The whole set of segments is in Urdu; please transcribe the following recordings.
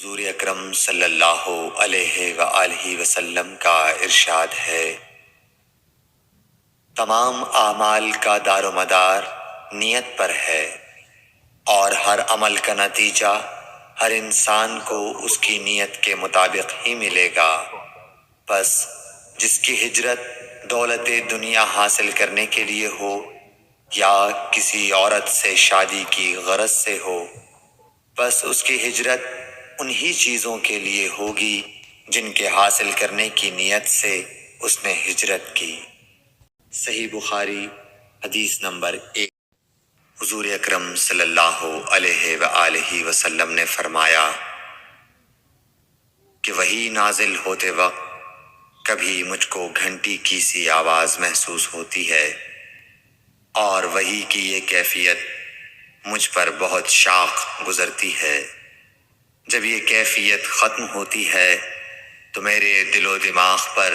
حضور اکرم صلی اللہ علیہ وآلہ وسلم کا ارشاد ہے، تمام اعمال کا دار و مدار نیت پر ہے اور ہر عمل کا نتیجہ ہر انسان کو اس کی نیت کے مطابق ہی ملے گا۔ بس جس کی ہجرت دولت دنیا حاصل کرنے کے لیے ہو یا کسی عورت سے شادی کی غرض سے ہو، بس اس کی ہجرت انہی چیزوں کے لیے ہوگی جن کے حاصل کرنے کی نیت سے اس نے ہجرت کی۔ صحیح بخاری حدیث نمبر 1۔ حضور اکرم صلی اللہ علیہ وآلہ وسلم نے فرمایا کہ وحی نازل ہوتے وقت کبھی مجھ کو گھنٹی کی سی آواز محسوس ہوتی ہے اور وحی کی یہ کیفیت مجھ پر بہت شاق گزرتی ہے۔ جب یہ کیفیت ختم ہوتی ہے تو میرے دل و دماغ پر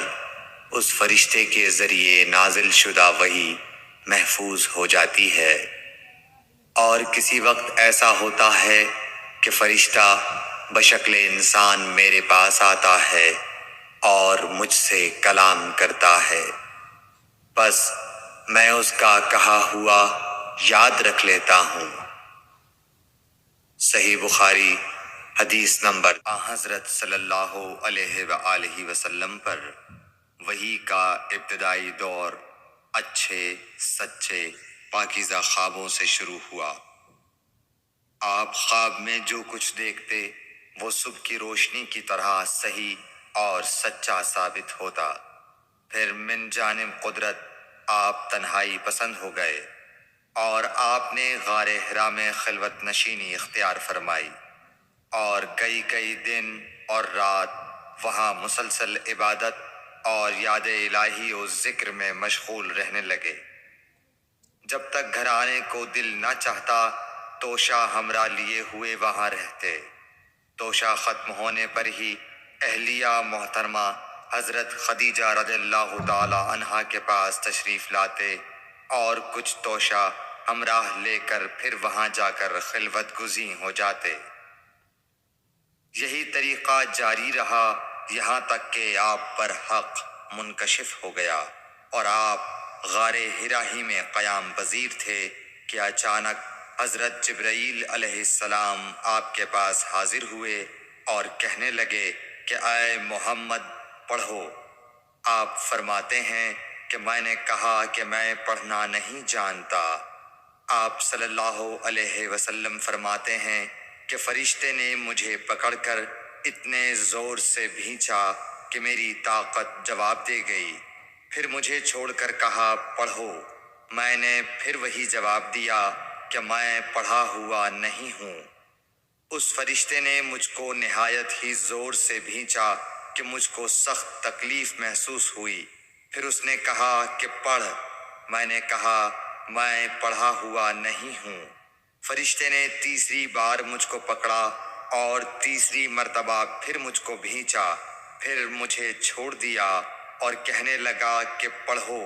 اس فرشتے کے ذریعے نازل شدہ وحی محفوظ ہو جاتی ہے، اور کسی وقت ایسا ہوتا ہے کہ فرشتہ بشکل انسان میرے پاس آتا ہے اور مجھ سے کلام کرتا ہے، بس میں اس کا کہا ہوا یاد رکھ لیتا ہوں۔ صحیح بخاری حدیث نمبر۔ حضرت صلی اللہ علیہ وآلہ وسلم پر وحی کا ابتدائی دور اچھے سچے پاکیزہ خوابوں سے شروع ہوا۔ آپ خواب میں جو کچھ دیکھتے وہ صبح کی روشنی کی طرح صحیح اور سچا ثابت ہوتا۔ پھر من جانب قدرت آپ تنہائی پسند ہو گئے اور آپ نے غار حرا میں خلوت نشینی اختیار فرمائی اور کئی دن اور رات وہاں مسلسل عبادت اور یاد الہی و ذکر میں مشغول رہنے لگے۔ جب تک گھر آنے کو دل نہ چاہتا توشہ ہمراہ لیے ہوئے وہاں رہتے۔ توشہ ختم ہونے پر ہی اہلیہ محترمہ حضرت خدیجہ رضی اللہ تعالی عنہا کے پاس تشریف لاتے اور کچھ توشہ ہمراہ لے کر پھر وہاں جا کر خلوت گزین ہو جاتے۔ یہی طریقہ جاری رہا یہاں تک کہ آپ پر حق منکشف ہو گیا اور آپ غار حرا ہی میں قیام پذیر تھے کہ اچانک حضرت جبرائیل علیہ السلام آپ کے پاس حاضر ہوئے اور کہنے لگے کہ اے محمد پڑھو۔ آپ فرماتے ہیں کہ میں نے کہا کہ میں پڑھنا نہیں جانتا۔ آپ صلی اللہ علیہ وسلم فرماتے ہیں کہ فرشتے نے مجھے پکڑ کر اتنے زور سے بھینچا کہ میری طاقت جواب دے گئی، پھر مجھے چھوڑ کر کہا پڑھو۔ میں نے پھر وہی جواب دیا کہ میں پڑھا ہوا نہیں ہوں۔ اس فرشتے نے مجھ کو نہایت ہی زور سے بھینچا کہ مجھ کو سخت تکلیف محسوس ہوئی، پھر اس نے کہا کہ پڑھ۔ میں نے کہا میں پڑھا ہوا نہیں ہوں۔ فرشتے نے تیسری بار مجھ کو پکڑا اور تیسری مرتبہ پھر مجھ کو بھینچا، پھر مجھے چھوڑ دیا اور کہنے لگا کہ پڑھو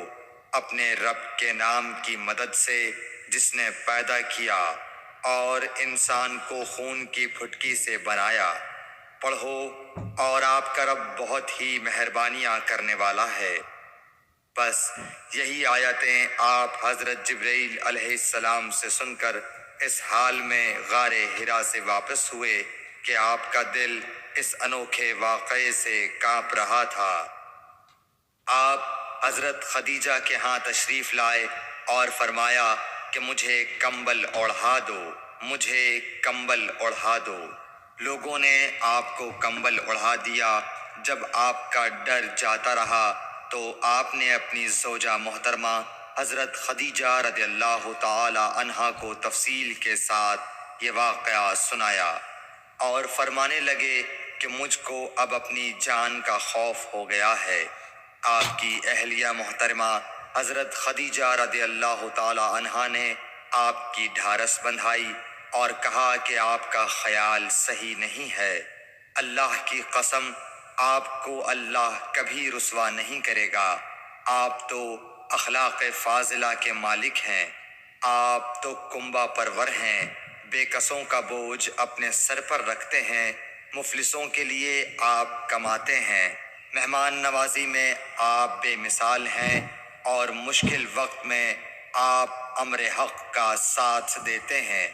اپنے رب کے نام کی مدد سے جس نے پیدا کیا اور انسان کو خون کی پھٹکی سے بنایا۔ پڑھو اور آپ کا رب بہت ہی مہربانیاں کرنے والا ہے۔ بس یہی آیتیں آپ حضرت جبرائیل علیہ السلام سے سن کر اس حال میں غار حرا سے واپس ہوئے کہ آپ کا دل اس انوکھے واقعے سے کانپ رہا تھا۔ آپ حضرت خدیجہ کے ہاں تشریف لائے اور فرمایا کہ مجھے کمبل اوڑھا دو، مجھے کمبل اوڑھا دو۔ لوگوں نے آپ کو کمبل اوڑھا دیا۔ جب آپ کا ڈر جاتا رہا تو آپ نے اپنی زوجہ محترمہ حضرت خدیجہ رضی اللہ تعالی عنہا کو تفصیل کے ساتھ یہ واقعہ سنایا اور فرمانے لگے کہ مجھ کو اب اپنی جان کا خوف ہو گیا ہے۔ آپ کی اہلیہ محترمہ حضرت خدیجہ رضی اللہ تعالی عنہا نے آپ کی ڈھارس بندھائی اور کہا کہ آپ کا خیال صحیح نہیں ہے۔ اللہ کی قسم آپ کو اللہ کبھی رسوا نہیں کرے گا۔ آپ تو اخلاق فاضلہ کے مالک ہیں، آپ تو کنبہ پرور ہیں، بے کسوں کا بوجھ اپنے سر پر رکھتے ہیں مفلسوں کے لیے آپ کماتے ہیں، مہمان نوازی میں آپ بے مثال ہیں، اور مشکل وقت میں آپ امر حق کا ساتھ دیتے ہیں۔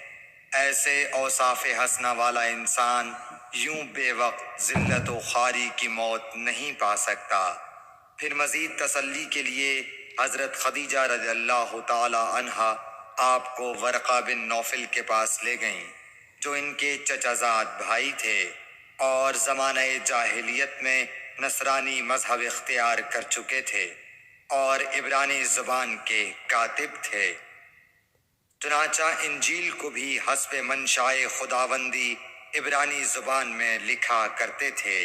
ایسے اوصاف حسنہ والا انسان یوں بے وقت ذلت و خواری کی موت نہیں پا سکتا۔ پھر مزید تسلی کے لیے حضرت خدیجہ رضی اللہ تعالی عنہا آپ کو ورقہ بن نوفل کے پاس لے گئیں، جو ان کے چچا زاد بھائی تھے اور زمانہ جاہلیت میں نصرانی مذہب اختیار کر چکے تھے اور عبرانی زبان کے کاتب تھے۔ چنانچہ انجیل کو بھی حسب منشائے خداوندی عبرانی زبان میں لکھا کرتے تھے۔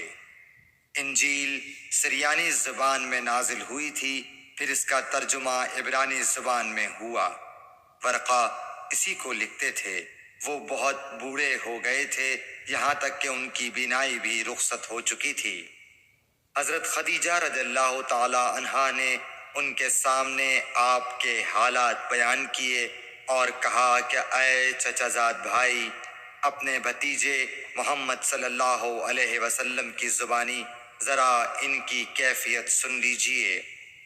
انجیل سریانی زبان میں نازل ہوئی تھی، پھر اس کا ترجمہ عبرانی زبان میں ہوا۔ ورقہ اسی کو لکھتے تھے۔ وہ بہت بوڑھے ہو گئے تھے، یہاں تک کہ ان کی بینائی بھی رخصت ہو چکی تھی۔ حضرت خدیجہ رضی اللہ تعالی عنہا نے ان کے سامنے آپ کے حالات بیان کیے اور کہا کہ اے چچا زاد بھائی، اپنے بھتیجے محمد صلی اللہ علیہ وسلم کی زبانی ذرا ان کی کیفیت سن لیجئے۔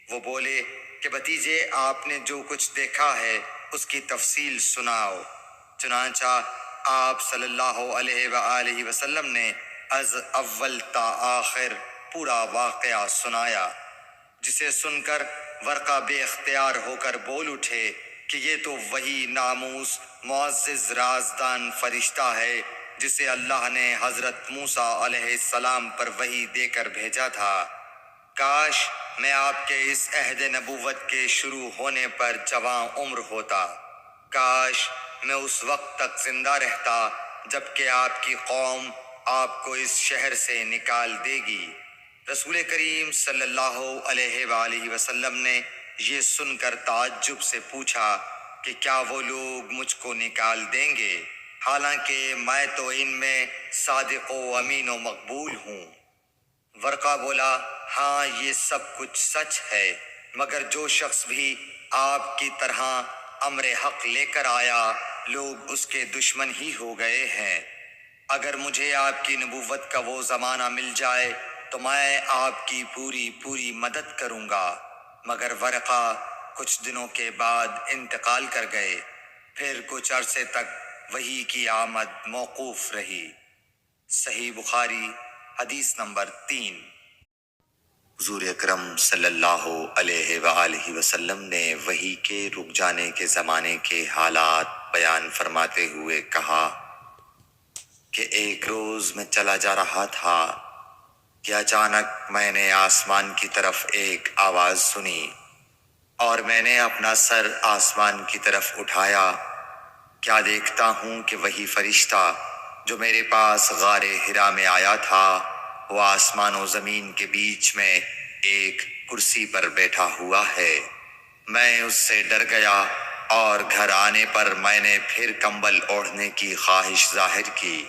وہ بولے کہ بھتیجے، آپ نے جو کچھ دیکھا ہے اس کی تفصیل سناؤ۔ چنانچہ آپ صلی اللہ علیہ وآلہ وسلم نے از اول تا آخر پورا واقعہ سنایا، جسے سن کر ورقہ بے اختیار ہو کر بول اٹھے کہ یہ تو وہی ناموس معزز رازدان فرشتہ ہے جسے اللہ نے حضرت موسیٰ علیہ السلام پر وحی دے کر بھیجا تھا۔ کاش میں آپ کے اس عہد نبوت کے شروع ہونے پر جوان عمر ہوتا، کاش میں اس وقت تک زندہ رہتا جب کہ آپ کی قوم آپ کو اس شہر سے نکال دے گی۔ رسول کریم صلی اللہ علیہ وآلہ وسلم نے یہ سن کر تعجب سے پوچھا کہ کیا وہ لوگ مجھ کو نکال دیں گے، حالانکہ میں تو ان میں صادق و امین و مقبول ہوں۔ ورقہ بولا، ہاں یہ سب کچھ سچ ہے، مگر جو شخص بھی آپ کی طرح امر حق لے کر آیا، لوگ اس کے دشمن ہی ہو گئے ہیں۔ اگر مجھے آپ کی نبوت کا وہ زمانہ مل جائے تو میں آپ کی پوری مدد کروں گا۔ مگر ورقہ کچھ دنوں کے بعد انتقال کر گئے، پھر کچھ عرصے تک وحی کی آمد موقوف رہی۔ صحیح بخاری حدیث نمبر 3۔ حضور اکرم صلی اللہ علیہ وآلہ وسلم نے وحی کے رک جانے کے زمانے کے حالات بیان فرماتے ہوئے کہا کہ ایک روز میں چلا جا رہا تھا کہ اچانک میں نے آسمان کی طرف ایک آواز سنی اور میں نے اپنا سر آسمان کی طرف اٹھایا۔ کیا دیکھتا ہوں کہ وہی فرشتہ جو میرے پاس غار حرا میں آیا تھا، وہ آسمان و زمین کے بیچ میں ایک کرسی پر بیٹھا ہوا ہے۔ میں اس سے ڈر گیا اور گھر آنے پر میں نے پھر کمبل اوڑھنے کی خواہش ظاہر کی۔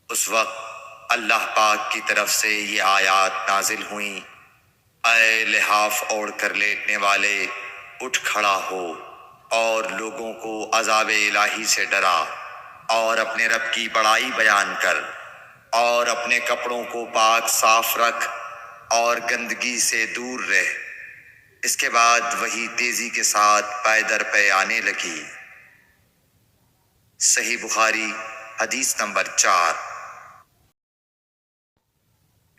اس وقت اللہ پاک کی طرف سے یہ آیات نازل ہوئیں، اے لحاف اوڑھ کر لیٹنے والے، اٹھ کھڑا ہو اور لوگوں کو عذاب الہی سے ڈرا، اور اپنے رب کی بڑائی بیان کر، اور اپنے کپڑوں کو پاک صاف رکھ اور گندگی سے دور رہ۔ اس کے بعد وہی تیزی کے ساتھ پے در پے آنے لگی۔ صحیح بخاری حدیث نمبر 4۔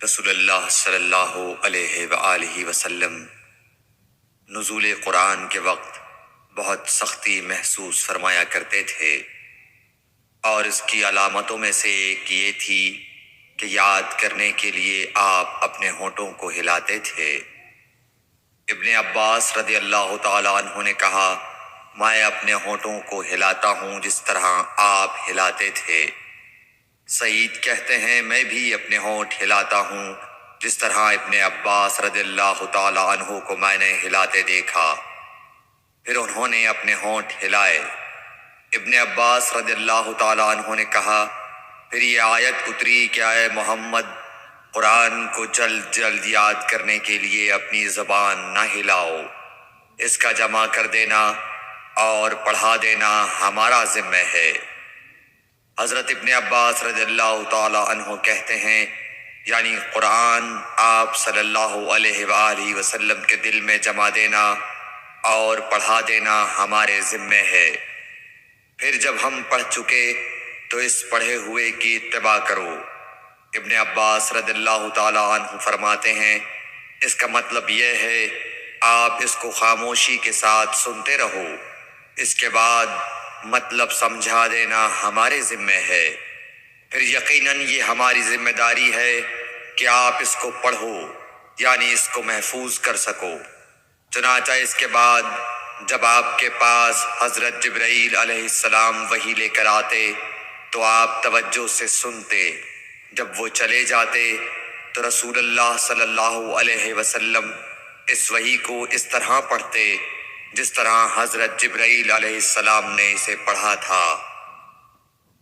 رسول اللہ صلی اللہ علیہ وآلہ وسلم نزول قرآن کے وقت بہت سختی محسوس فرمایا کرتے تھے، اور اس کی علامتوں میں سے ایک یہ تھی کہ یاد کرنے کے لیے آپ اپنے ہونٹوں کو ہلاتے تھے۔ ابن عباس رضی اللہ تعالیٰ عنہ نے کہا، میں اپنے ہونٹوں کو ہلاتا ہوں جس طرح آپ ہلاتے تھے۔ سعید کہتے ہیں، میں بھی اپنے ہونٹ ہلاتا ہوں جس طرح ابن عباس رضی اللہ تعالیٰ عنہ کو میں نے ہلاتے دیکھا۔ پھر انہوں نے اپنے ہونٹ ہلائے۔ ابن عباس رضی اللہ تعالیٰ عنہ نے کہا، پھر یہ آیت اتری کہ اے محمد، قرآن کو جلد جلد یاد کرنے کے لیے اپنی زبان نہ ہلاؤ، اس کا جمع کر دینا اور پڑھا دینا ہمارا ذمہ ہے۔ حضرت ابن عباس رضی اللہ تعالی عنہ کہتے ہیں، یعنی قرآن آپ صلی اللہ علیہ وآلہ وسلم کے دل میں جما دینا اور پڑھا دینا ہمارے ذمے ہے۔ پھر جب ہم پڑھ چکے تو اس پڑھے ہوئے کی اتباع کرو۔ ابن عباس رضی اللہ تعالی عنہ فرماتے ہیں، اس کا مطلب یہ ہے آپ اس کو خاموشی کے ساتھ سنتے رہو، اس کے بعد مطلب سمجھا دینا ہمارے ذمے ہے۔ پھر یقیناً یہ ہماری ذمہ داری ہے کہ آپ اس کو پڑھو، یعنی اس کو محفوظ کر سکو۔ چنانچہ اس کے بعد جب آپ کے پاس حضرت جبرائیل علیہ السلام وحی لے کر آتے تو آپ توجہ سے سنتے۔ جب وہ چلے جاتے تو رسول اللہ صلی اللہ علیہ وسلم اس وحی کو اس طرح پڑھتے جس طرح حضرت جبرائیل علیہ السلام نے اسے پڑھا تھا۔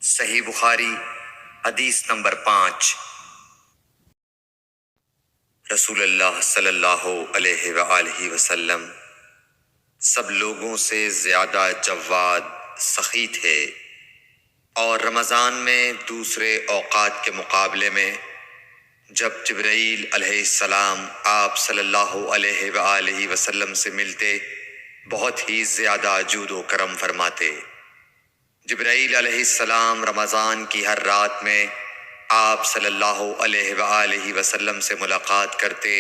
صحیح بخاری حدیث نمبر 5۔ رسول اللہ صلی اللہ علیہ وآلہ وسلم سب لوگوں سے زیادہ جواد سخی تھے، اور رمضان میں دوسرے اوقات کے مقابلے میں جب جبرائیل علیہ السلام آپ صلی اللہ علیہ وآلہ وسلم سے ملتے بہت ہی زیادہ جود و کرم فرماتے۔ جبرائیل علیہ السلام رمضان کی ہر رات میں آپ صلی اللہ علیہ وآلہ وسلم سے ملاقات کرتے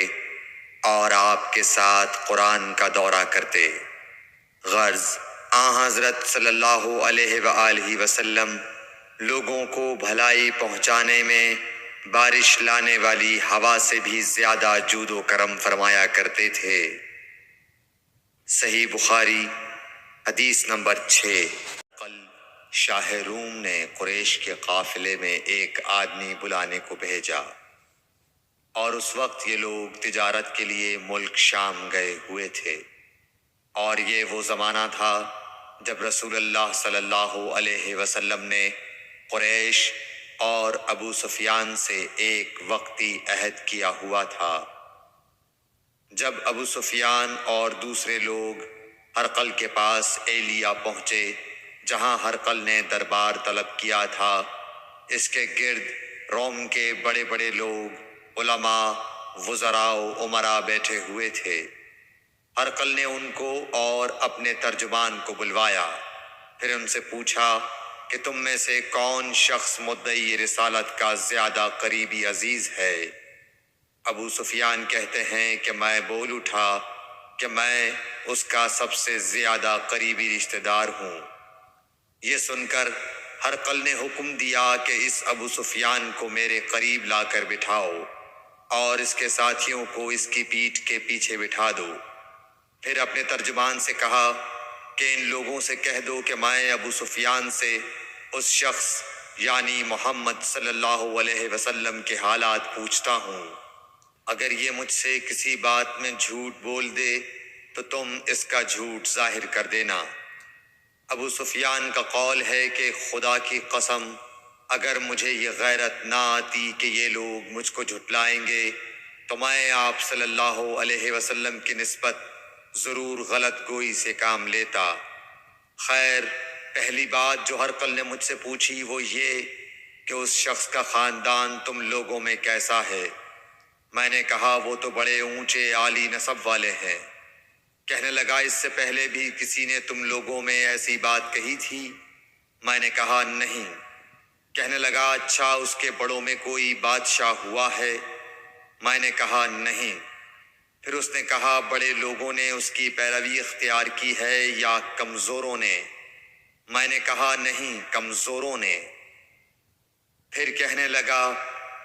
اور آپ کے ساتھ قرآن کا دورہ کرتے۔ غرض حضرت صلی اللہ علیہ وآلہ وسلم لوگوں کو بھلائی پہنچانے میں بارش لانے والی ہوا سے بھی زیادہ جود و کرم فرمایا کرتے تھے۔ صحیح بخاری حدیث نمبر 6۔ کل شاہ روم نے قریش کے قافلے میں ایک آدمی بلانے کو بھیجا، اور اس وقت یہ لوگ تجارت کے لیے ملک شام گئے ہوئے تھے، اور یہ وہ زمانہ تھا جب رسول اللہ صلی اللہ علیہ وسلم نے قریش اور ابو سفیان سے ایک وقتی عہد کیا ہوا تھا۔ جب ابو سفیان اور دوسرے لوگ ہرقل کے پاس ایلیا پہنچے جہاں ہرقل نے دربار طلب کیا تھا، اس کے گرد روم کے بڑے بڑے لوگ، علماء، وزراء و امراء بیٹھے ہوئے تھے۔ ہرقل نے ان کو اور اپنے ترجمان کو بلوایا، پھر ان سے پوچھا کہ تم میں سے کون شخص مدعی رسالت کا زیادہ قریبی عزیز ہے؟ ابو سفیان کہتے ہیں کہ میں بول اٹھا کہ میں اس کا سب سے زیادہ قریبی رشتہ دار ہوں۔ یہ سن کر ہرقل نے حکم دیا کہ اس ابو سفیان کو میرے قریب لا کر بٹھاؤ اور اس کے ساتھیوں کو اس کی پیٹھ کے پیچھے بٹھا دو۔ پھر اپنے ترجمان سے کہا کہ ان لوگوں سے کہہ دو کہ میں ابو سفیان سے اس شخص یعنی محمد صلی اللہ علیہ وسلم کے حالات پوچھتا ہوں۔ اگر یہ مجھ سے کسی بات میں جھوٹ بول دے تو تم اس کا جھوٹ ظاہر کر دینا۔ ابو سفیان کا قول ہے کہ خدا کی قسم اگر مجھے یہ غیرت نہ آتی کہ یہ لوگ مجھ کو جھٹلائیں گے تو میں آپ صلی اللہ علیہ وسلم کی نسبت ضرور غلط گوئی سے کام لیتا۔ خیر، پہلی بات جو ہرقل نے مجھ سے پوچھی وہ یہ کہ اس شخص کا خاندان تم لوگوں میں کیسا ہے؟ میں نے کہا وہ تو بڑے اونچے عالی نسب والے ہیں۔ کہنے لگا اس سے پہلے بھی کسی نے تم لوگوں میں ایسی بات کہی تھی؟ میں نے کہا نہیں۔ کہنے لگا اچھا اس کے بڑوں میں کوئی بادشاہ ہوا ہے؟ میں نے کہا نہیں۔ پھر اس نے کہا بڑے لوگوں نے اس کی پیروی اختیار کی ہے یا کمزوروں نے؟ میں نے کہا نہیں، کمزوروں نے۔ پھر کہنے لگا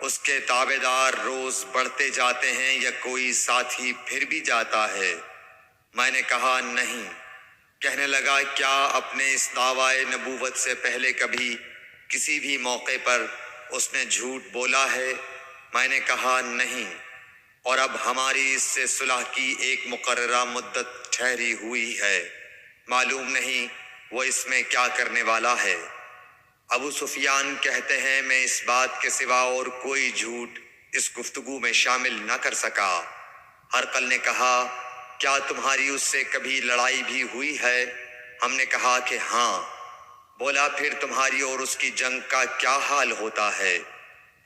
اس کے تابعدار روز بڑھتے جاتے ہیں یا کوئی ساتھی پھر بھی جاتا ہے؟ میں نے کہا نہیں۔ کہنے لگا کیا اپنے اس دعوی نبوت سے پہلے کبھی کسی بھی موقع پر اس نے جھوٹ بولا ہے؟ میں نے کہا نہیں۔ اور اب ہماری اس سے صلح کی ایک مقررہ مدت ٹھہری ہوئی ہے، معلوم نہیں وہ اس میں کیا کرنے والا ہے۔ ابو سفیان کہتے ہیں میں اس بات کے سوا اور کوئی جھوٹ اس گفتگو میں شامل نہ کر سکا۔ ہرقل نے کہا کیا تمہاری اس سے کبھی لڑائی بھی ہوئی ہے؟ ہم نے کہا کہ ہاں، بولا پھر تمہاری اور اس کی جنگ کا کیا حال ہوتا ہے؟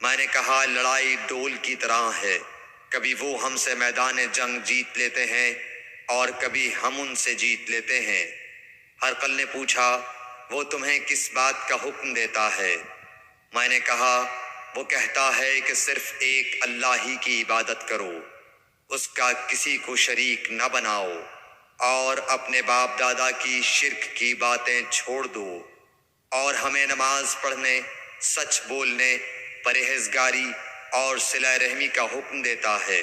میں نے کہا لڑائی ڈول کی طرح ہے، کبھی وہ ہم سے میدان جنگ جیت لیتے ہیں اور کبھی ہم ان سے جیت لیتے ہیں۔ ہرقل نے پوچھا وہ تمہیں کس بات کا حکم دیتا ہے؟ میں نے کہا وہ کہتا ہے کہ صرف ایک اللہ ہی کی عبادت کرو، اس کا کسی کو شریک نہ بناؤ، اور اپنے باپ دادا کی شرک کی باتیں چھوڑ دو، اور ہمیں نماز پڑھنے، سچ بولنے، پرہیزگاری اور صلہ رحمی کا حکم دیتا ہے۔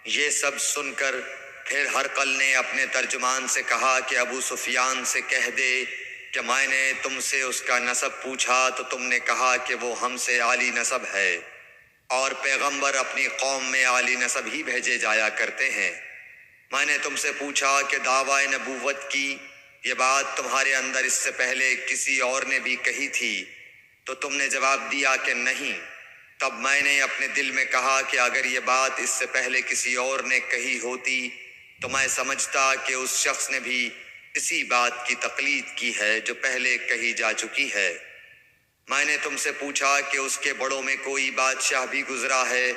یہ سب سن کر پھر ہرقل نے اپنے ترجمان سے کہا کہ ابو سفیان سے کہہ دے کہ میں نے تم سے اس کا نسب پوچھا تو تم نے کہا کہ وہ ہم سے عالی نسب ہے، اور پیغمبر اپنی قوم میں عالی نسب ہی بھیجے جایا کرتے ہیں۔ میں نے تم سے پوچھا کہ دعوی نبوت کی یہ بات تمہارے اندر اس سے پہلے کسی اور نے بھی کہی تھی، تو تم نے جواب دیا کہ نہیں۔ تب میں نے اپنے دل میں کہا کہ اگر یہ بات اس سے پہلے کسی اور نے کہی ہوتی تو میں سمجھتا کہ اس شخص نے بھی اسی بات کی تقلید کی ہے جو پہلے کہی جا چکی ہے۔ میں نے تم سے پوچھا کہ اس کے بڑوں میں کوئی بادشاہ بھی گزرا ہے،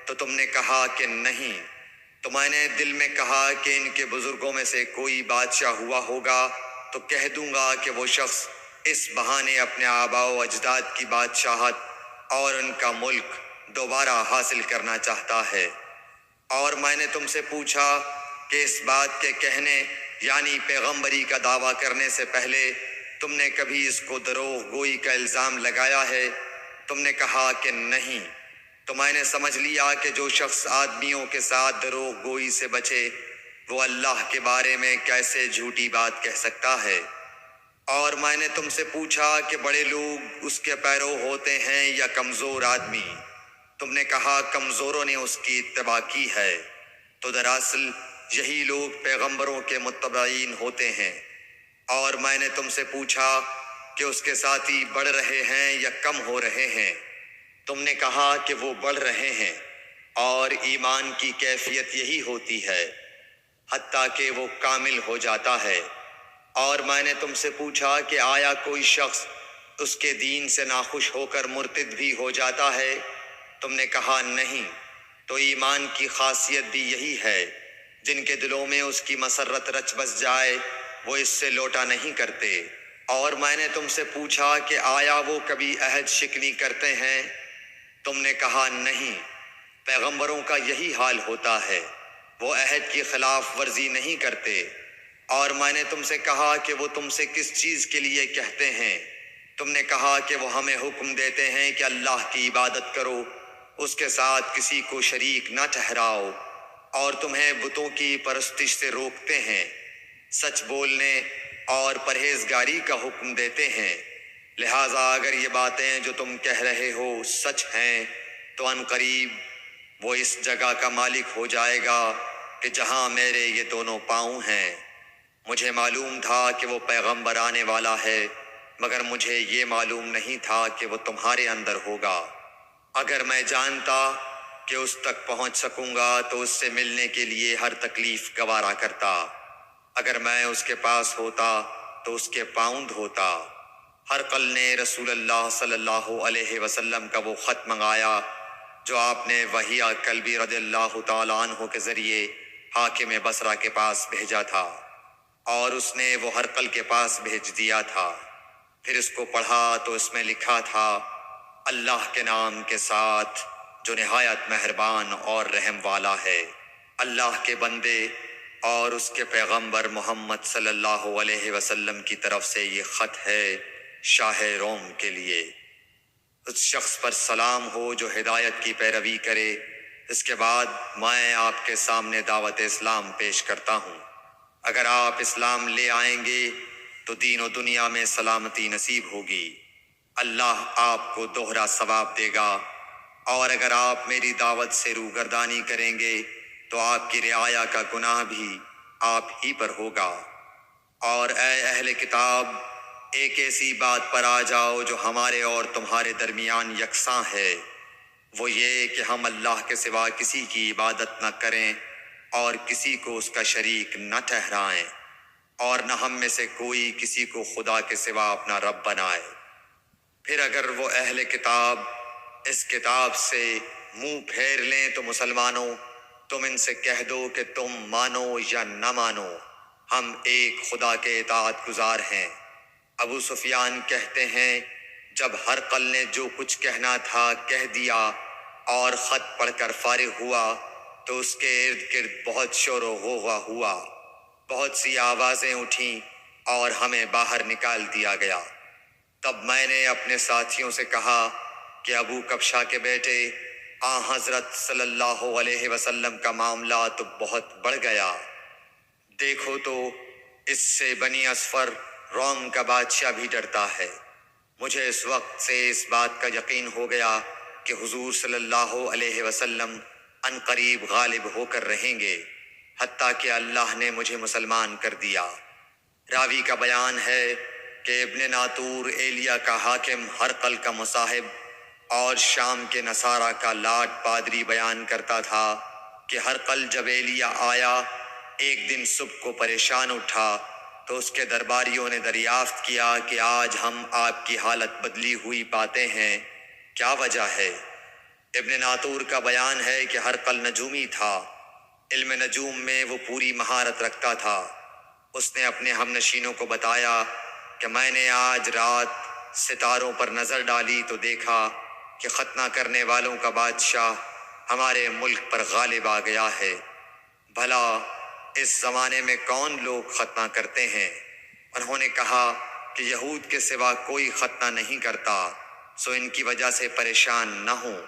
تو تم نے کہا کہ نہیں۔ تو میں نے دل میں کہا کہ ان کے بزرگوں میں سے کوئی بادشاہ ہوا ہوگا تو کہہ دوں گا کہ وہ شخص اس بہانے اپنے آباء و اجداد کی بادشاہت اور ان کا ملک دوبارہ حاصل کرنا چاہتا ہے۔ اور میں نے تم سے پوچھا کہ اس بات کے کہنے یعنی پیغمبری کا دعویٰ کرنے سے پہلے تم نے کبھی اس کو دروغ گوئی کا الزام لگایا ہے؟ تم نے کہا کہ نہیں۔ تو میں نے سمجھ لیا کہ جو شخص آدمیوں کے ساتھ دروغ گوئی سے بچے وہ اللہ کے بارے میں کیسے جھوٹی بات کہہ سکتا ہے۔ اور میں نے تم سے پوچھا کہ بڑے لوگ اس کے پیرو ہوتے ہیں یا کمزور آدمی؟ تم نے کہا کمزوروں نے اس کی اتباع کی ہے۔ تو دراصل یہی لوگ پیغمبروں کے متبعین ہوتے ہیں۔ اور میں نے تم سے پوچھا کہ اس کے ساتھی بڑھ رہے ہیں یا کم ہو رہے ہیں؟ تم نے کہا کہ وہ بڑھ رہے ہیں، اور ایمان کی کیفیت یہی ہوتی ہے حتیٰ کہ وہ کامل ہو جاتا ہے۔ اور میں نے تم سے پوچھا کہ آیا کوئی شخص اس کے دین سے ناخوش ہو کر مرتد بھی ہو جاتا ہے؟ تم نے کہا نہیں۔ تو ایمان کی خاصیت بھی یہی ہے، جن کے دلوں میں اس کی مسرت رچ بس جائے وہ اس سے لوٹا نہیں کرتے۔ اور میں نے تم سے پوچھا کہ آیا وہ کبھی عہد شکنی کرتے ہیں؟ تم نے کہا نہیں۔ پیغمبروں کا یہی حال ہوتا ہے، وہ عہد کی خلاف ورزی نہیں کرتے۔ اور میں نے تم سے کہا کہ وہ تم سے کس چیز کے لیے کہتے ہیں؟ تم نے کہا کہ وہ ہمیں حکم دیتے ہیں کہ اللہ کی عبادت کرو، اس کے ساتھ کسی کو شریک نہ ٹھہراؤ، اور تمہیں بتوں کی پرستش سے روکتے ہیں، سچ بولنے اور پرہیزگاری کا حکم دیتے ہیں۔ لہٰذا اگر یہ باتیں جو تم کہہ رہے ہو سچ ہیں تو ان قریب وہ اس جگہ کا مالک ہو جائے گا کہ جہاں میرے یہ دونوں پاؤں ہیں۔ مجھے معلوم تھا کہ وہ پیغمبر آنے والا ہے، مگر مجھے یہ معلوم نہیں تھا کہ وہ تمہارے اندر ہوگا۔ اگر میں جانتا کہ اس تک پہنچ سکوں گا تو اس سے ملنے کے لیے ہر تکلیف گوارا کرتا۔ اگر میں اس کے پاس ہوتا تو اس کے پاؤں دھوتا۔ ہرقل نے رسول اللہ صلی اللہ علیہ وسلم کا وہ خط منگایا جو آپ نے وحیہ کلبی رضی اللہ تعالیٰ عنہ کے ذریعے حاکم بصرہ کے پاس بھیجا تھا، اور اس نے وہ ہرقل کے پاس بھیج دیا تھا۔ پھر اس کو پڑھا تو اس میں لکھا تھا، اللہ کے نام کے ساتھ جو نہایت مہربان اور رحم والا ہے۔ اللہ کے بندے اور اس کے پیغمبر محمد صلی اللہ علیہ وسلم کی طرف سے یہ خط ہے شاہ روم کے لیے۔ اس شخص پر سلام ہو جو ہدایت کی پیروی کرے۔ اس کے بعد میں آپ کے سامنے دعوت اسلام پیش کرتا ہوں۔ اگر آپ اسلام لے آئیں گے تو دین و دنیا میں سلامتی نصیب ہوگی، اللہ آپ کو دوہرا ثواب دے گا، اور اگر آپ میری دعوت سے روگردانی کریں گے تو آپ کی رعایا کا گناہ بھی آپ ہی پر ہوگا۔ اور اے اہل کتاب، ایک ایسی بات پر آ جاؤ جو ہمارے اور تمہارے درمیان یکساں ہے، وہ یہ کہ ہم اللہ کے سوا کسی کی عبادت نہ کریں اور کسی کو اس کا شریک نہ ٹھہرائیں۔ اور نہ ہم میں سے کوئی کسی کو خدا کے سوا اپنا رب بنائے۔ پھر اگر وہ اہل کتاب اس کتاب سے منہ پھیر لیں تو مسلمانوں، تم ان سے کہہ دو کہ تم مانو یا نہ مانو، ہم ایک خدا کے اطاعت گزار ہیں۔ ابو سفیان کہتے ہیں جب ہرقل نے جو کچھ کہنا تھا کہہ دیا اور خط پڑھ کر فارغ ہوا تو اس کے ارد گرد بہت شور و غوغا ہوا، بہت سی آوازیں اٹھیں اور ہمیں باہر نکال دیا گیا۔ تب میں نے اپنے ساتھیوں سے کہا کہ ابو کبشہ کے بیٹے، حضرت صلی اللہ علیہ وسلم کا معاملہ تو بہت بڑھ گیا۔ دیکھو تو اس سے بنی اصفر روم کا بادشاہ بھی ڈرتا ہے۔ مجھے اس وقت سے اس بات کا یقین ہو گیا کہ حضور صلی اللہ علیہ وسلم ان قریب غالب ہو کر رہیں گے، حتیٰ کہ اللہ نے مجھے مسلمان کر دیا۔ راوی کا بیان ہے کہ ابن ناطور ایلیا کا حاکم ہرقل کا مصاحب اور شام کے نصارہ کا لاٹ پادری بیان کرتا تھا کہ ہرقل جب ایلیا آیا ایک دن صبح کو پریشان اٹھا تو اس کے درباریوں نے دریافت کیا کہ آج ہم آپ کی حالت بدلی ہوئی پاتے ہیں، کیا وجہ ہے؟ ابن ناطور کا بیان ہے کہ ہرقل نجومی تھا، علم نجوم میں وہ پوری مہارت رکھتا تھا۔ اس نے اپنے ہم نشینوں کو بتایا کہ میں نے آج رات ستاروں پر نظر ڈالی تو دیکھا کہ ختنہ کرنے والوں کا بادشاہ ہمارے ملک پر غالب آ گیا ہے۔ بھلا اس زمانے میں کون لوگ ختنہ کرتے ہیں؟ انہوں نے کہا کہ یہود کے سوا کوئی ختنہ نہیں کرتا، سو ان کی وجہ سے پریشان نہ ہوں۔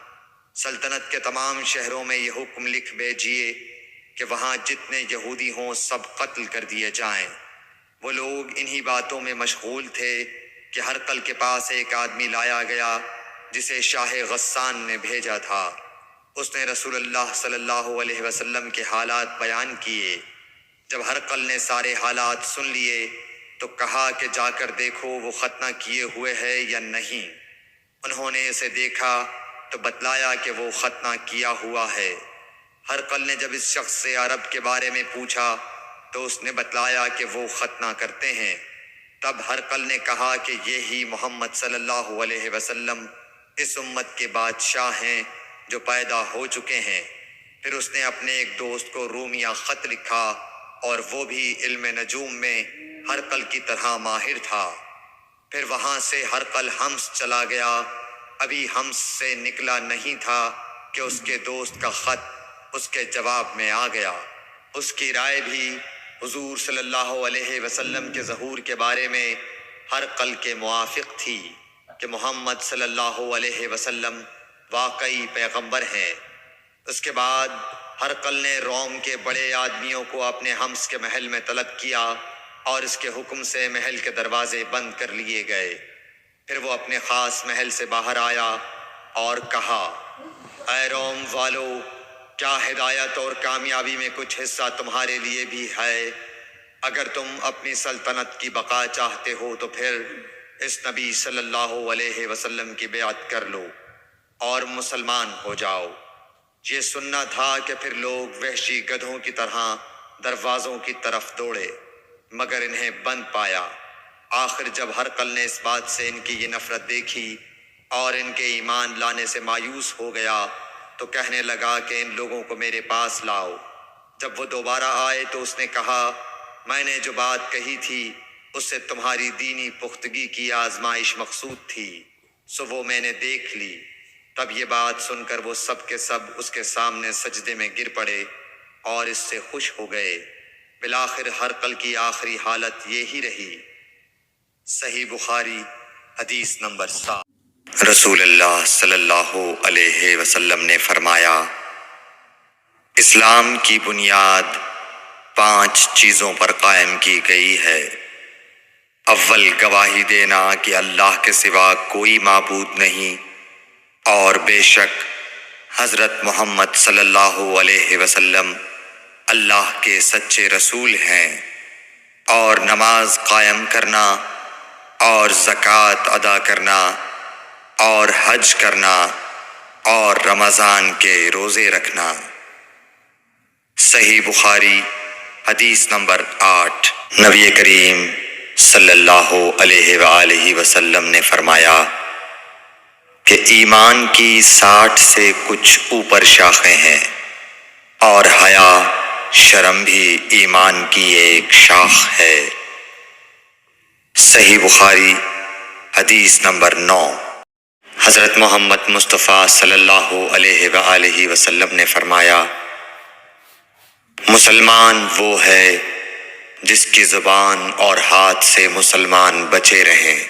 سلطنت کے تمام شہروں میں یہ حکم لکھ بھیجیے کہ وہاں جتنے یہودی ہوں سب قتل کر دیے جائیں۔ وہ لوگ انہی باتوں میں مشغول تھے کہ ہرقل کے پاس ایک آدمی لایا گیا جسے شاہ غسان نے بھیجا تھا۔ اس نے رسول اللہ صلی اللہ علیہ وسلم کے حالات بیان کیے۔ جب ہرقل نے سارے حالات سن لیے تو کہا کہ جا کر دیکھو وہ ختنہ کیے ہوئے ہے یا نہیں۔ انہوں نے اسے دیکھا تو بتلایا کہ وہ ختنہ کیا ہوا ہے۔ ہرقل نے جب اس شخص سے عرب کے بارے میں پوچھا تو اس نے بتلایا کہ وہ ختنہ کرتے ہیں۔ تب ہرقل نے کہا کہ یہی محمد صلی اللہ علیہ وسلم اس امت کے بادشاہ ہیں جو پیدا ہو چکے ہیں۔ پھر اس نے اپنے ایک دوست کو رومیہ خط لکھا اور وہ بھی علم نجوم میں ہرقل کی طرح ماہر تھا۔ پھر وہاں سے ہرقل حمص چلا گیا۔ ابھی حمص سے نکلا نہیں تھا کہ اس کے دوست کا خط اس کے جواب میں آ گیا۔ اس کی رائے بھی حضور صلی اللہ علیہ وسلم کے ظہور کے بارے میں ہرقل کے موافق تھی کہ محمد صلی اللہ علیہ وسلم واقعی پیغمبر ہیں۔ اس کے بعد ہرقل نے روم کے بڑے آدمیوں کو اپنے حمص کے محل میں طلب کیا اور اس کے حکم سے محل کے دروازے بند کر لیے گئے۔ پھر وہ اپنے خاص محل سے باہر آیا اور کہا، اے روم والو، کیا ہدایت اور کامیابی میں کچھ حصہ تمہارے لیے بھی ہے؟ اگر تم اپنی سلطنت کی بقا چاہتے ہو تو پھر اس نبی صلی اللہ علیہ وسلم کی بیعت کر لو اور مسلمان ہو جاؤ۔ یہ سننا تھا کہ پھر لوگ وحشی گدھوں کی طرح دروازوں کی طرف دوڑے، مگر انہیں بند پایا۔ آخر جب ہرقل نے اس بات سے ان کی یہ نفرت دیکھی اور ان کے ایمان لانے سے مایوس ہو گیا تو کہنے لگا کہ ان لوگوں کو میرے پاس لاؤ۔ جب وہ دوبارہ آئے تو اس نے کہا، میں نے جو بات کہی تھی اس سے تمہاری دینی پختگی کی آزمائش مقصود تھی، سو وہ میں نے دیکھ لی۔ تب یہ بات سن کر وہ سب کے سب اس کے سامنے سجدے میں گر پڑے اور اس سے خوش ہو گئے۔ بالآخر ہرقل کی آخری حالت یہی رہی۔ صحیح بخاری حدیث نمبر 7۔ رسول اللہ صلی اللہ علیہ وسلم نے فرمایا، اسلام کی بنیاد 5 چیزوں پر قائم کی گئی ہے۔ اول، گواہی دینا کہ اللہ کے سوا کوئی معبود نہیں اور بے شک حضرت محمد صلی اللہ علیہ وسلم اللہ کے سچے رسول ہیں، اور نماز قائم کرنا اور زکوٰۃ ادا کرنا اور حج کرنا اور رمضان کے روزے رکھنا۔ صحیح بخاری حدیث نمبر 8۔ نبی کریم صلی اللہ علیہ وآلہ وسلم نے فرمایا کہ ایمان کی 60 سے کچھ اوپر شاخیں ہیں، اور حیا شرم بھی ایمان کی ایک شاخ ہے۔ صحیح بخاری حدیث نمبر 9۔ حضرت محمد مصطفیٰ صلی اللہ علیہ وآلہ وسلم نے فرمایا، مسلمان وہ ہے جس کی زبان اور ہاتھ سے مسلمان بچے رہیں،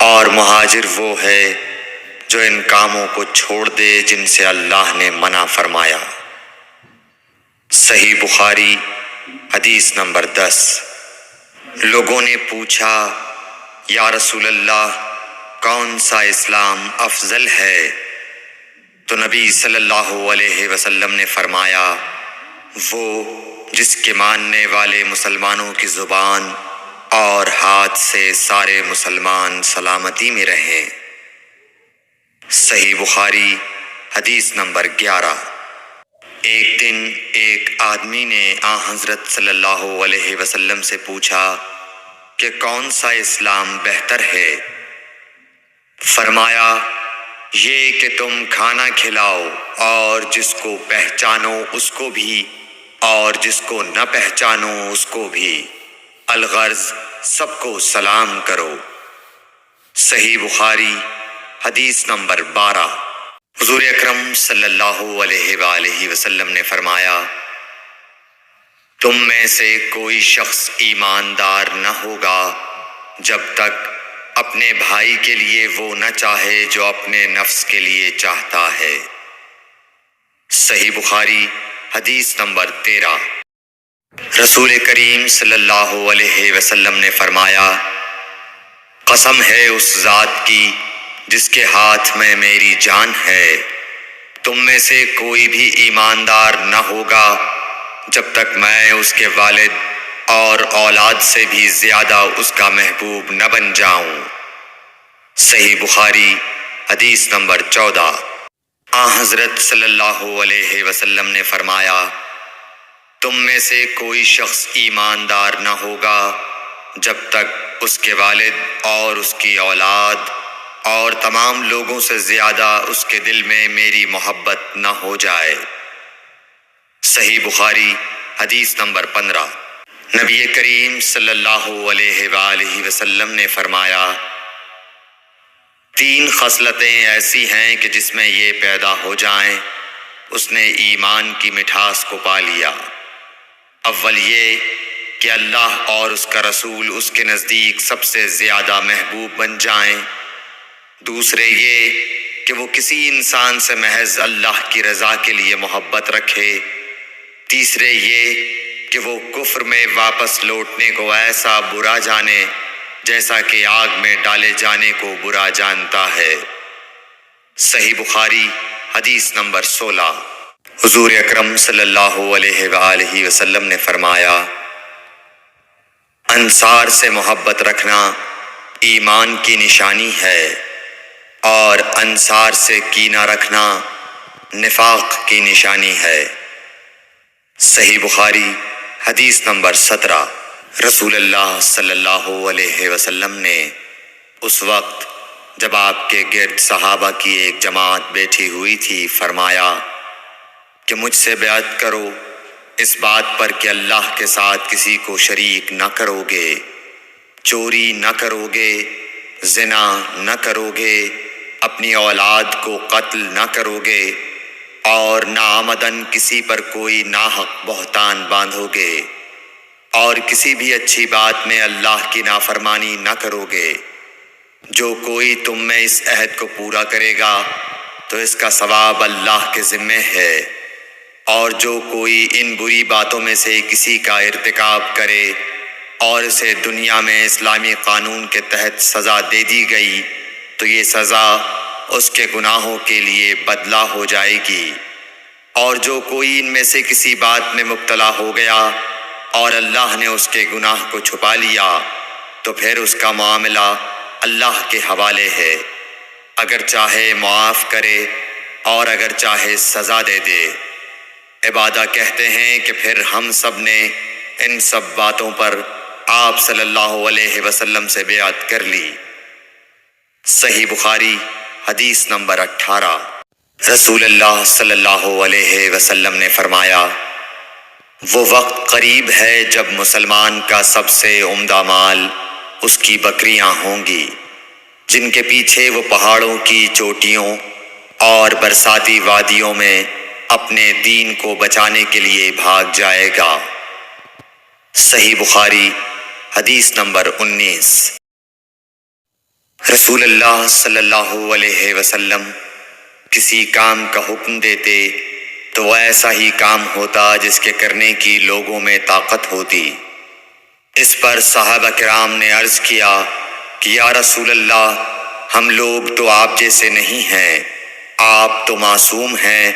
اور مہاجر وہ ہے جو ان کاموں کو چھوڑ دے جن سے اللہ نے منع فرمایا۔ صحیح بخاری حدیث نمبر 10۔ لوگوں نے پوچھا، یا رسول اللہ، کون سا اسلام افضل ہے؟ تو نبی صلی اللہ علیہ وسلم نے فرمایا، وہ جس کے ماننے والے مسلمانوں کی زبان اور ہاتھ سے سارے مسلمان سلامتی میں رہیں۔ صحیح بخاری حدیث نمبر 11۔ ایک دن ایک آدمی نے حضرت صلی اللہ علیہ وسلم سے پوچھا کہ کون سا اسلام بہتر ہے؟ فرمایا، یہ کہ تم کھانا کھلاؤ اور جس کو پہچانو اس کو بھی اور جس کو نہ پہچانو اس کو بھی، الغرض سب کو سلام کرو۔ صحیح بخاری حدیث نمبر 12۔ حضور اکرم صلی اللہ علیہ وآلہ وسلم نے فرمایا، تم میں سے کوئی شخص ایماندار نہ ہوگا جب تک اپنے بھائی کے لیے وہ نہ چاہے جو اپنے نفس کے لیے چاہتا ہے۔ صحیح بخاری حدیث نمبر 13۔ رسول کریم صلی اللہ علیہ وسلم نے فرمایا، قسم ہے اس ذات کی جس کے ہاتھ میں میری جان ہے، تم میں سے کوئی بھی ایماندار نہ ہوگا جب تک میں اس کے والد اور اولاد سے بھی زیادہ اس کا محبوب نہ بن جاؤں۔ صحیح بخاری حدیث نمبر 14۔ حضرت صلی اللہ علیہ وسلم نے فرمایا، تم میں سے کوئی شخص ایماندار نہ ہوگا جب تک اس کے والد اور اس کی اولاد اور تمام لوگوں سے زیادہ اس کے دل میں میری محبت نہ ہو جائے۔ صحیح بخاری حدیث نمبر 15۔ نبی کریم صلی اللہ علیہ وآلہ وسلم نے فرمایا، 3 خصلتیں ایسی ہیں کہ جس میں یہ پیدا ہو جائیں اس نے ایمان کی مٹھاس کو پا لیا۔ اول یہ کہ اللہ اور اس کا رسول اس کے نزدیک سب سے زیادہ محبوب بن جائیں۔ دوسرے یہ کہ وہ کسی انسان سے محض اللہ کی رضا کے لیے محبت رکھے۔ تیسرے یہ کہ وہ کفر میں واپس لوٹنے کو ایسا برا جانے جیسا کہ آگ میں ڈالے جانے کو برا جانتا ہے۔ صحیح بخاری حدیث نمبر 16۔ حضور اکرم صلی اللہ علیہ وآلہ وسلم نے فرمایا، انصار سے محبت رکھنا ایمان کی نشانی ہے، اور انصار سے کینہ رکھنا نفاق کی نشانی ہے۔ صحیح بخاری حدیث نمبر 17۔ رسول اللہ صلی اللہ علیہ وسلم نے اس وقت جب آپ کے گرد صحابہ کی ایک جماعت بیٹھی ہوئی تھی فرمایا کہ مجھ سے بیعت کرو اس بات پر کہ اللہ کے ساتھ کسی کو شریک نہ کرو گے، چوری نہ کرو گے، زنا نہ کرو گے، اپنی اولاد کو قتل نہ کرو گے، اور ناعمدن کسی پر کوئی ناحق بہتان باندھو گے، اور کسی بھی اچھی بات میں اللہ کی نافرمانی نہ کرو گے۔ جو کوئی تم میں اس عہد کو پورا کرے گا تو اس کا ثواب اللہ کے ذمے ہے، اور جو کوئی ان بری باتوں میں سے کسی کا ارتکاب کرے اور اسے دنیا میں اسلامی قانون کے تحت سزا دے دی گئی تو یہ سزا اس کے گناہوں کے لیے بدلہ ہو جائے گی، اور جو کوئی ان میں سے کسی بات میں مبتلا ہو گیا اور اللہ نے اس کے گناہ کو چھپا لیا تو پھر اس کا معاملہ اللہ کے حوالے ہے، اگر چاہے معاف کرے اور اگر چاہے سزا دے دے۔ عبادہ کہتے ہیں کہ پھر ہم سب نے ان سب باتوں پر آپ صلی اللہ علیہ وسلم سے بیعت کر لی۔ صحیح بخاری حدیث نمبر 18۔ رسول اللہ صلی اللہ علیہ وسلم نے فرمایا، وہ وقت قریب ہے جب مسلمان کا سب سے عمدہ مال اس کی بکریاں ہوں گی، جن کے پیچھے وہ پہاڑوں کی چوٹیوں اور برساتی وادیوں میں اپنے دین کو بچانے کے لیے بھاگ جائے گا۔ صحیح بخاری حدیث نمبر 19۔ رسول اللہ صلی اللہ علیہ وسلم کسی کام کا حکم دیتے تو وہ ایسا ہی کام ہوتا جس کے کرنے کی لوگوں میں طاقت ہوتی۔ اس پر صحابہ کرام نے عرض کیا کہ یا رسول اللہ، ہم لوگ تو آپ جیسے نہیں ہیں، آپ تو معصوم ہیں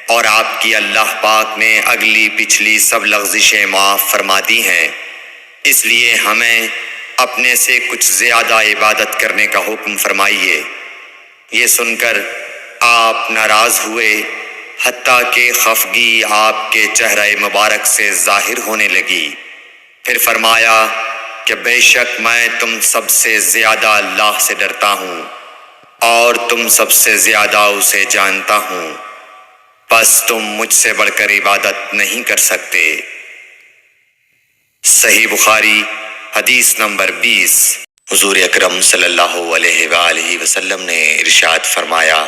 اور آپ کی اللہ پاک نے اگلی پچھلی سب لغزشیں معاف فرما دی ہیں، اس لیے ہمیں اپنے سے کچھ زیادہ عبادت کرنے کا حکم فرمائیے۔ یہ سن کر آپ ناراض ہوئے، حتیٰ کہ خفگی آپ کے چہرہ مبارک سے ظاہر ہونے لگی۔ پھر فرمایا کہ بے شک میں تم سب سے زیادہ اللہ سے ڈرتا ہوں اور تم سب سے زیادہ اسے جانتا ہوں، بس تم مجھ سے بڑھ کر عبادت نہیں کر سکتے۔ صحیح بخاری حدیث نمبر 20۔ حضور اکرم صلی اللہ علیہ وآلہ وسلم نے ارشاد فرمایا،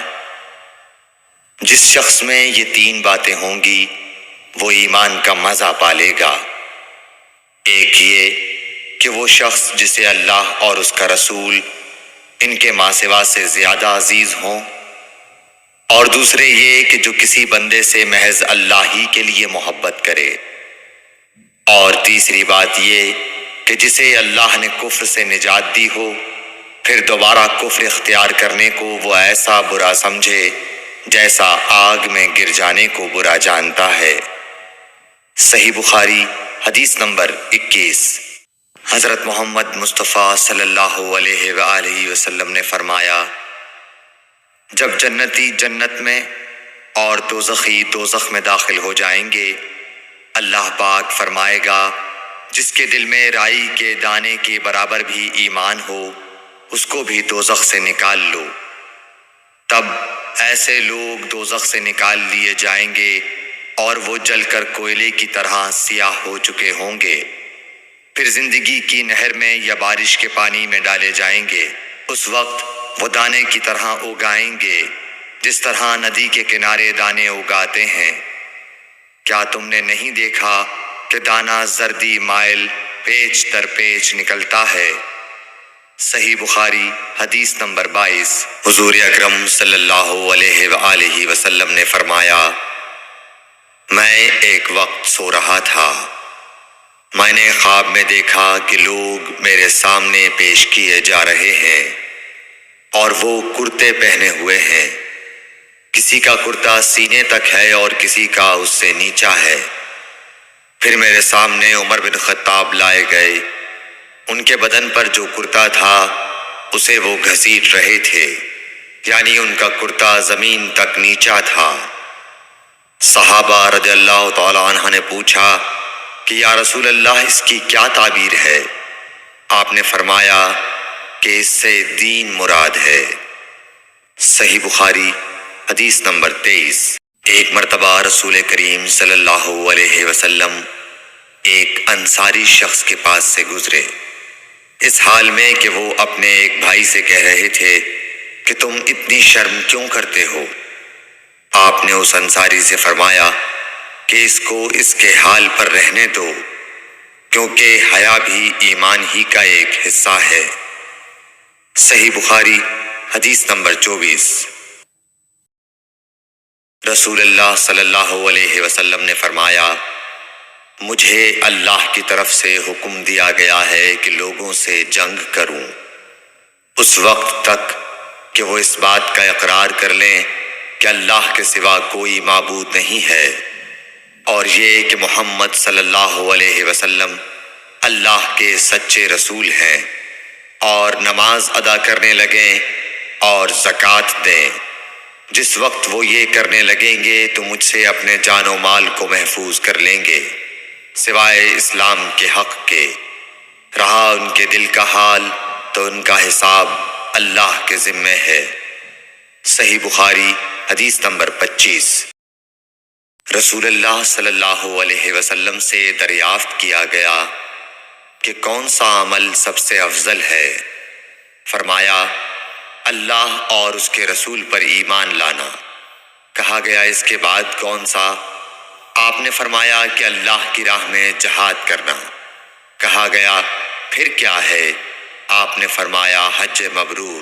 جس شخص میں یہ 3 باتیں ہوں گی وہ ایمان کا مزہ پالے گا۔ ایک یہ کہ وہ شخص جسے اللہ اور اس کا رسول ان کے ماں سوا سے زیادہ عزیز ہوں، اور دوسرے یہ کہ جو کسی بندے سے محض اللہ ہی کے لیے محبت کرے، اور تیسری بات یہ کہ جسے اللہ نے کفر سے نجات دی ہو، پھر دوبارہ کفر اختیار کرنے کو وہ ایسا برا سمجھے جیسا آگ میں گر جانے کو برا جانتا ہے۔ صحیح بخاری حدیث نمبر 21۔ حضرت محمد مصطفیٰ صلی اللہ علیہ وآلہ وسلم نے فرمایا، جب جنتی جنت میں اور دوزخی دوزخ میں داخل ہو جائیں گے، اللہ پاک فرمائے گا، جس کے دل میں رائی کے دانے کے برابر بھی ایمان ہو، اس کو بھی دوزخ سے نکال لو۔ تب ایسے لوگ دوزخ سے نکال لیے جائیں گے اور وہ جل کر کوئلے کی طرح سیاہ ہو چکے ہوں گے، پھر زندگی کی نہر میں یا بارش کے پانی میں ڈالے جائیں گے۔ اس وقت وہ دانے کی طرح اگائیں گے جس طرح ندی کے کنارے دانے اگاتے ہیں۔ کیا تم نے نہیں دیکھا کہ دانہ زردی مائل پیچ در پیچ نکلتا ہے؟ صحیح بخاری حدیث نمبر 22۔ حضور اکرم صلی اللہ علیہ وآلہ وسلم نے فرمایا، میں ایک وقت سو رہا تھا، میں نے خواب میں دیکھا کہ لوگ میرے سامنے پیش کیے جا رہے ہیں اور وہ کرتے پہنے ہوئے ہیں، کسی کا کرتا سینے تک ہے اور کسی کا اس سے نیچا ہے۔ پھر میرے سامنے عمر بن خطاب لائے گئے، ان کے بدن پر جو کرتا تھا اسے وہ گھسیٹ رہے تھے، یعنی ان کا کرتا زمین تک نیچا تھا۔ صحابہ رضی اللہ تعالی عنہ نے پوچھا کہ یا رسول اللہ، اس کی کیا تعبیر ہے؟ آپ نے فرمایا کہ اس سے دین مراد ہے۔ صحیح بخاری حدیث نمبر 23۔ ایک مرتبہ رسول کریم صلی اللہ علیہ وسلم ایک انصاری شخص کے پاس سے گزرے، اس حال میں کہ وہ اپنے ایک بھائی سے کہہ رہے تھے کہ تم اتنی شرم کیوں کرتے ہو؟ آپ نے اس انصاری سے فرمایا کہ اس کو اس کے حال پر رہنے دو، کیونکہ حیا بھی ایمان ہی کا ایک حصہ ہے۔ صحیح بخاری حدیث نمبر 24۔ رسول اللہ صلی اللہ علیہ وسلم نے فرمایا، مجھے اللہ کی طرف سے حکم دیا گیا ہے کہ لوگوں سے جنگ کروں اس وقت تک کہ وہ اس بات کا اقرار کر لیں کہ اللہ کے سوا کوئی معبود نہیں ہے، اور یہ کہ محمد صلی اللہ علیہ وسلم اللہ کے سچے رسول ہیں، اور نماز ادا کرنے لگیں اور زکوٰۃ دیں، جس وقت وہ یہ کرنے لگیں گے تو مجھ سے اپنے جان و مال کو محفوظ کر لیں گے سوائے اسلام کے حق کے۔ رہا ان کے دل کا حال تو ان کا حساب اللہ کے ذمے ہے۔ صحیح بخاری حدیث نمبر 25۔ رسول اللہ صلی اللہ علیہ وسلم سے دریافت کیا گیا کہ کون سا عمل سب سے افضل ہے؟ فرمایا اللہ اور اس کے رسول پر ایمان لانا۔ کہا گیا اس کے بعد کون سا؟ آپ نے فرمایا کہ اللہ کی راہ میں جہاد کرنا۔ کہا گیا پھر کیا ہے؟ آپ نے فرمایا حج مبرور۔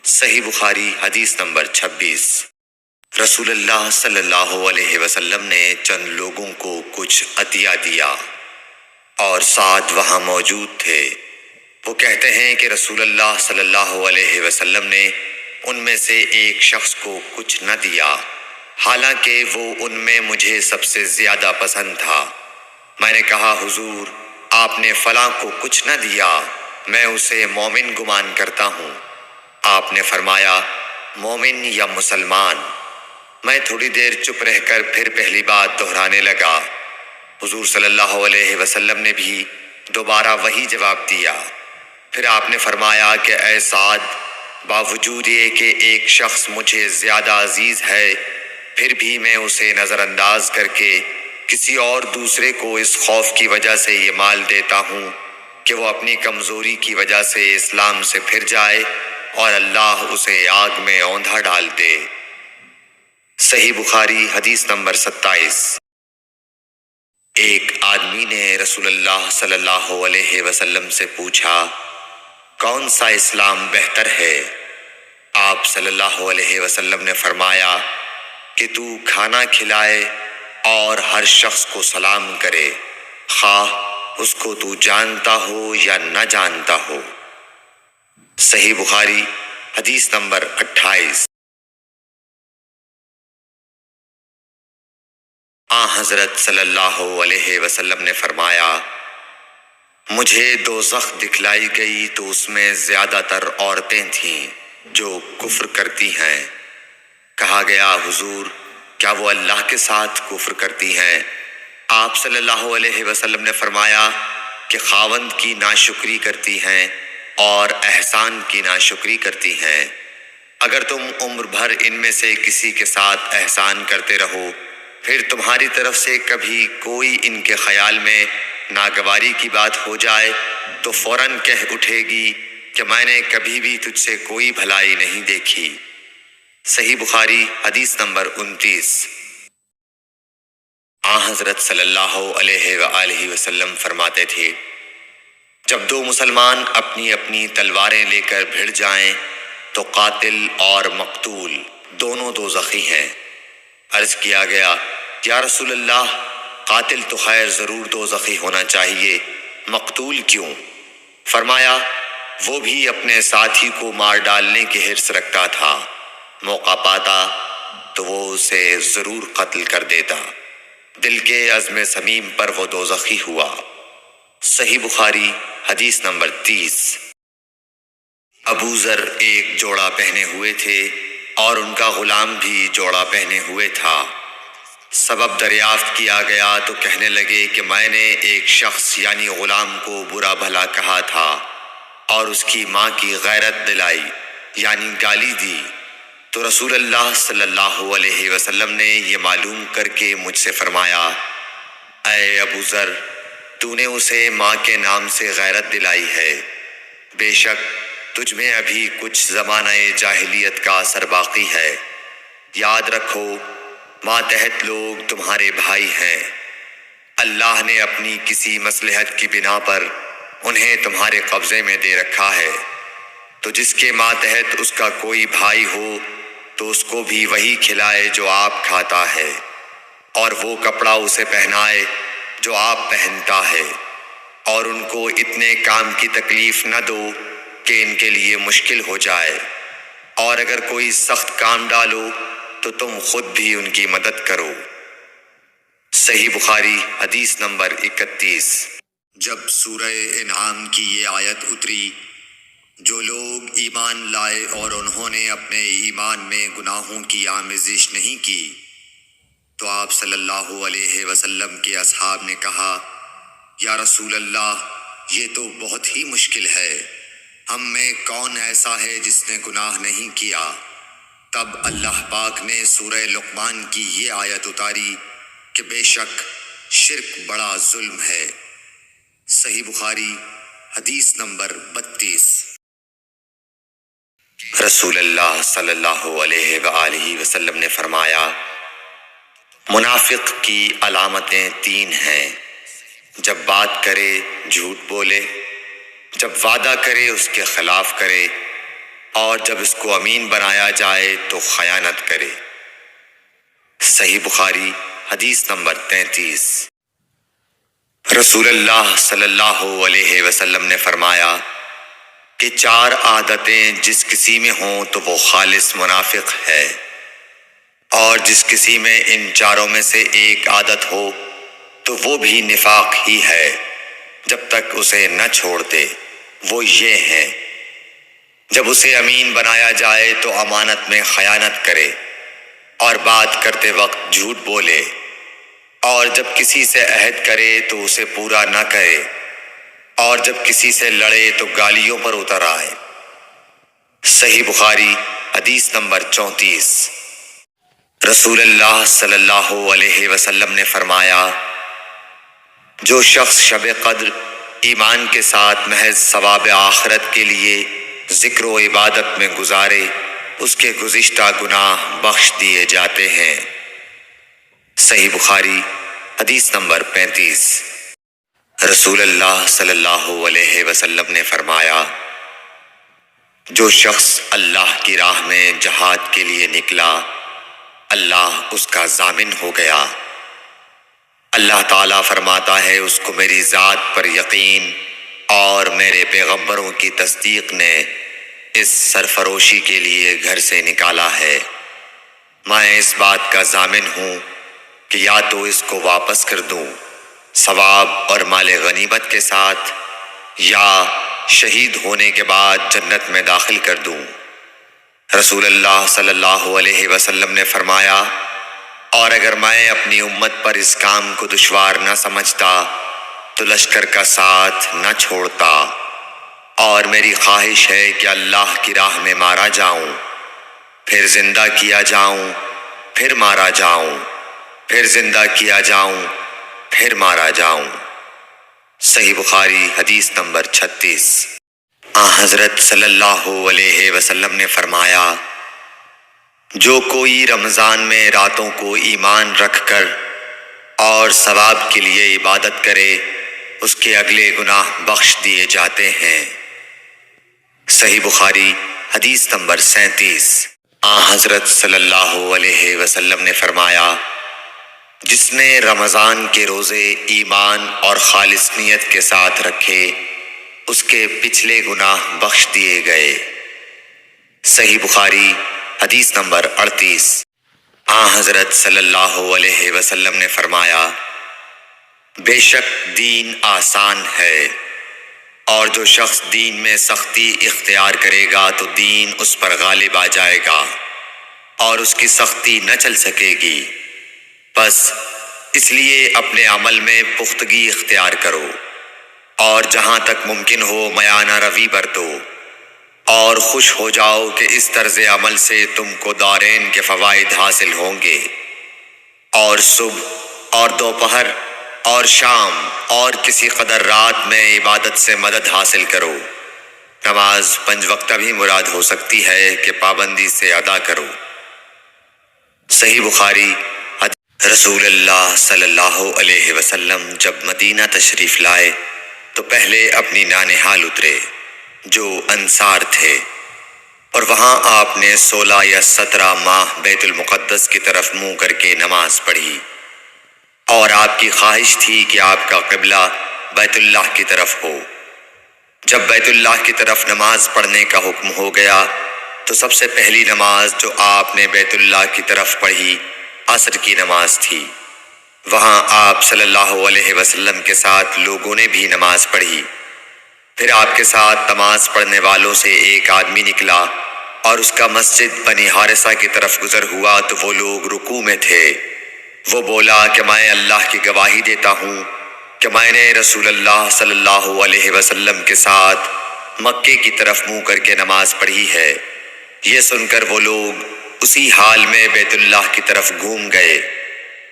صحیح بخاری حدیث نمبر 26۔ رسول اللہ صلی اللہ علیہ وسلم نے چند لوگوں کو کچھ عطیہ دیا اور سعد وہاں موجود تھے۔ وہ کہتے ہیں کہ رسول اللہ صلی اللہ علیہ وسلم نے ان میں سے ایک شخص کو کچھ نہ دیا، حالانکہ وہ ان میں مجھے سب سے زیادہ پسند تھا۔ میں نے کہا حضور آپ نے فلاں کو کچھ نہ دیا، میں اسے مومن گمان کرتا ہوں۔ آپ نے فرمایا مومن یا مسلمان؟ میں تھوڑی دیر چپ رہ کر پھر پہلی بات دہرانے لگا۔ حضور صلی اللہ علیہ وسلم نے بھی دوبارہ وہی جواب دیا۔ پھر آپ نے فرمایا کہ اے سعد، باوجود یہ کہ ایک شخص مجھے زیادہ عزیز ہے، پھر بھی میں اسے نظر انداز کر کے کسی اور دوسرے کو اس خوف کی وجہ سے یہ مال دیتا ہوں کہ وہ اپنی کمزوری کی وجہ سے اسلام سے پھر جائے اور اللہ اسے آگ میں اوندھا ڈال دے۔ صحیح بخاری حدیث نمبر 27۔ ایک آدمی نے رسول اللہ صلی اللہ علیہ وسلم سے پوچھا کون سا اسلام بہتر ہے؟ آپ صلی اللہ علیہ وسلم نے فرمایا کہ تو کھانا کھلائے اور ہر شخص کو سلام کرے، خواہ اس کو تو جانتا ہو یا نہ جانتا ہو۔ صحیح بخاری حدیث نمبر 28۔ حضرت صلی اللہ علیہ وسلم نے فرمایا مجھے دوزخ دکھلائی گئی تو اس میں زیادہ تر عورتیں تھیں جو کفر کرتی ہیں۔ کہا گیا حضور کیا وہ اللہ کے ساتھ کفر کرتی ہیں؟ آپ صلی اللہ علیہ وسلم نے فرمایا کہ خاوند کی ناشکری کرتی ہیں اور احسان کی ناشکری کرتی ہیں۔ اگر تم عمر بھر ان میں سے کسی کے ساتھ احسان کرتے رہو، پھر تمہاری طرف سے کبھی کوئی ان کے خیال میں ناگواری کی بات ہو جائے تو فوراً کہہ اٹھے گی کہ میں نے کبھی بھی تجھ سے کوئی بھلائی نہیں دیکھی۔ صحیح بخاری حدیث نمبر 29۔ حضرت صلی اللہ علیہ وآلہ وسلم فرماتے تھے جب دو مسلمان اپنی اپنی تلواریں لے کر بھڑ جائیں تو قاتل اور مقتول دونوں دوزخی ہیں۔ عرض کیا گیا یا رسول اللہ قاتل تو خیر ضرور دوزخی ہونا چاہیے، مقتول کیوں؟ فرمایا وہ بھی اپنے ساتھی کو مار ڈالنے کی حرص رکھتا تھا، موقع پاتا تو وہ اسے ضرور قتل کر دیتا، دل کے عزم صمیم پر وہ دوزخی ہوا۔ صحیح بخاری حدیث نمبر 30۔ ابو ذر ایک جوڑا پہنے ہوئے تھے اور ان کا غلام بھی جوڑا پہنے ہوئے تھا۔ سبب دریافت کیا گیا تو کہنے لگے کہ میں نے ایک شخص یعنی غلام کو برا بھلا کہا تھا اور اس کی ماں کی غیرت دلائی یعنی گالی دی، تو رسول اللہ صلی اللہ علیہ وسلم نے یہ معلوم کر کے مجھ سے فرمایا اے ابو ذر تو نے اسے ماں کے نام سے غیرت دلائی ہے، بے شک تجھ میں ابھی کچھ زمانہ جاہلیت کا اثر باقی ہے، یاد رکھو ماتحت لوگ تمہارے بھائی ہیں، اللہ نے اپنی کسی مصلحت کی بنا پر انہیں تمہارے قبضے میں دے رکھا ہے، تو جس کے ماتحت اس کا کوئی بھائی ہو تو اس کو بھی وہی کھلائے جو آپ کھاتا ہے، اور وہ کپڑا اسے پہنائے جو آپ پہنتا ہے، اور ان کو اتنے کام کی تکلیف نہ دو کہ ان کے لیے مشکل ہو جائے، اور اگر کوئی سخت کام ڈالو تو تم خود بھی ان کی مدد کرو۔ صحیح بخاری حدیث نمبر 31۔ جب سورہ انعام کی یہ آیت اتری جو لوگ ایمان لائے اور انہوں نے اپنے ایمان میں گناہوں کی آمیزش نہیں کی، تو آپ صلی اللہ علیہ وسلم کے اصحاب نے کہا، یا رسول اللہ، یہ تو بہت ہی مشکل ہے، ہم میں کون ایسا ہے جس نے گناہ نہیں کیا؟ تب اللہ پاک نے سورہ لقمان کی یہ آیت اتاری کہ بے شک شرک بڑا ظلم ہے۔ صحیح بخاری حدیث نمبر 32۔ رسول اللہ صلی اللہ علیہ وآلہ وسلم نے فرمایا، منافق کی علامتیں 3 ہیں: جب بات کرے جھوٹ بولے، جب وعدہ کرے اس کے خلاف کرے، اور جب اس کو امین بنایا جائے تو خیانت کرے۔ صحیح بخاری حدیث نمبر 33۔ رسول اللہ صلی اللہ علیہ وسلم نے فرمایا کہ 4 عادتیں جس کسی میں ہوں تو وہ خالص منافق ہے، اور جس کسی میں ان 4 میں سے ایک عادت ہو تو وہ بھی نفاق ہی ہے جب تک اسے نہ چھوڑ دے۔ وہ یہ ہیں: جب اسے امین بنایا جائے تو امانت میں خیانت کرے، اور بات کرتے وقت جھوٹ بولے، اور جب کسی سے عہد کرے تو اسے پورا نہ کرے، اور جب کسی سے لڑے تو گالیوں پر اتر آئے۔ صحیح بخاری حدیث نمبر 34۔ رسول اللہ صلی اللہ علیہ وسلم نے فرمایا، جو شخص شب قدر ایمان کے ساتھ محض ثواب آخرت کے لیے ذکر و عبادت میں گزارے، اس کے گزشتہ گناہ بخش دیے جاتے ہیں۔ صحیح بخاری حدیث نمبر 35۔ رسول اللہ صلی اللہ علیہ وسلم نے فرمایا، جو شخص اللہ کی راہ میں جہاد کے لیے نکلا، اللہ اس کا ضامن ہو گیا۔ اللہ تعالیٰ فرماتا ہے، اس کو میری ذات پر یقین اور میرے پیغمبروں کی تصدیق نے اس سرفروشی کے لیے گھر سے نکالا ہے۔ میں اس بات کا ضامن ہوں کہ یا تو اس کو واپس کر دوں ثواب اور مال غنیمت کے ساتھ، یا شہید ہونے کے بعد جنت میں داخل کر دوں۔ رسول اللہ صلی اللہ علیہ وسلم نے فرمایا، اور اگر میں اپنی امت پر اس کام کو دشوار نہ سمجھتا تو لشکر کا ساتھ نہ چھوڑتا، اور میری خواہش ہے کہ اللہ کی راہ میں مارا جاؤں، پھر زندہ کیا جاؤں، پھر مارا جاؤں، پھر زندہ کیا جاؤں، پھر مارا جاؤں۔ صحیح بخاری حدیث نمبر 36۔ حضرت صلی اللہ علیہ وسلم نے فرمایا، جو کوئی رمضان میں راتوں کو ایمان رکھ کر اور ثواب کے لیے عبادت کرے، اس کے اگلے گناہ بخش دیے جاتے ہیں۔ صحیح بخاری حدیث نمبر 37۔ حضرت صلی اللہ علیہ وسلم نے فرمایا، جس نے رمضان کے روزے ایمان اور خالص نیت کے ساتھ رکھے، اس کے پچھلے گناہ بخش دیے گئے۔ صحیح بخاری حدیث نمبر 38۔ حضرت صلی اللہ علیہ وسلم نے فرمایا، بے شک دین آسان ہے، اور جو شخص دین میں سختی اختیار کرے گا تو دین اس پر غالب آ جائے گا، اور اس کی سختی نہ چل سکے گی۔ بس اس لیے اپنے عمل میں پختگی اختیار کرو، اور جہاں تک ممکن ہو میانہ روی برتو، اور خوش ہو جاؤ کہ اس طرز عمل سے تم کو دارین کے فوائد حاصل ہوں گے، اور صبح اور دوپہر اور شام اور کسی قدر رات میں عبادت سے مدد حاصل کرو۔ نماز 5 وقتہ بھی مراد ہو سکتی ہے کہ پابندی سے ادا کرو۔ صحیح بخاری رسول اللہ صلی اللہ علیہ وسلم جب مدینہ تشریف لائے تو پہلے اپنی نانہال اترے جو انصار تھے، اور وہاں آپ نے 16 یا 17 ماہ بیت المقدس کی طرف منہ کر کے نماز پڑھی، اور آپ کی خواہش تھی کہ آپ کا قبلہ بیت اللہ کی طرف ہو۔ جب بیت اللہ کی طرف نماز پڑھنے کا حکم ہو گیا تو سب سے پہلی نماز جو آپ نے بیت اللہ کی طرف پڑھی عصر کی نماز تھی۔ وہاں آپ صلی اللہ علیہ وسلم کے ساتھ لوگوں نے بھی نماز پڑھی۔ پھر آپ کے ساتھ نماز پڑھنے والوں سے ایک آدمی نکلا اور اس کا مسجد بنی حارثہ کی طرف گزر ہوا تو وہ لوگ رکوع میں تھے۔ وہ بولا کہ میں اللہ کی گواہی دیتا ہوں کہ میں نے رسول اللہ صلی اللہ علیہ وسلم کے ساتھ مکے کی طرف منہ کر کے نماز پڑھی ہے۔ یہ سن کر وہ لوگ اسی حال میں بیت اللہ کی طرف گھوم گئے،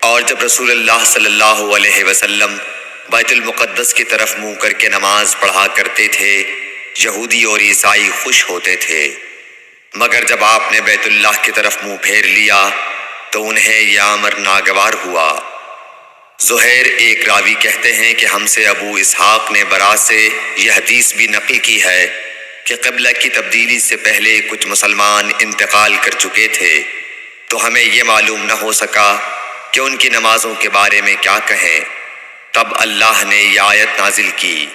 اور جب رسول اللہ صلی اللہ علیہ وسلم بیت المقدس کی طرف منہ کر کے نماز پڑھا کرتے تھے، یہودی اور عیسائی خوش ہوتے تھے، مگر جب آپ نے بیت اللہ کی طرف منہ پھیر لیا تو انہیں یہ امر ناگوار ہوا۔ زہیر ایک راوی کہتے ہیں کہ ہم سے ابو اسحاق نے برا سے یہ حدیث بھی نقل کی ہے کہ قبلہ کی تبدیلی سے پہلے کچھ مسلمان انتقال کر چکے تھے، تو ہمیں یہ معلوم نہ ہو سکا کہ ان کی نمازوں کے بارے میں کیا کہیں۔ تب اللہ نے یہ آیت نازل کی،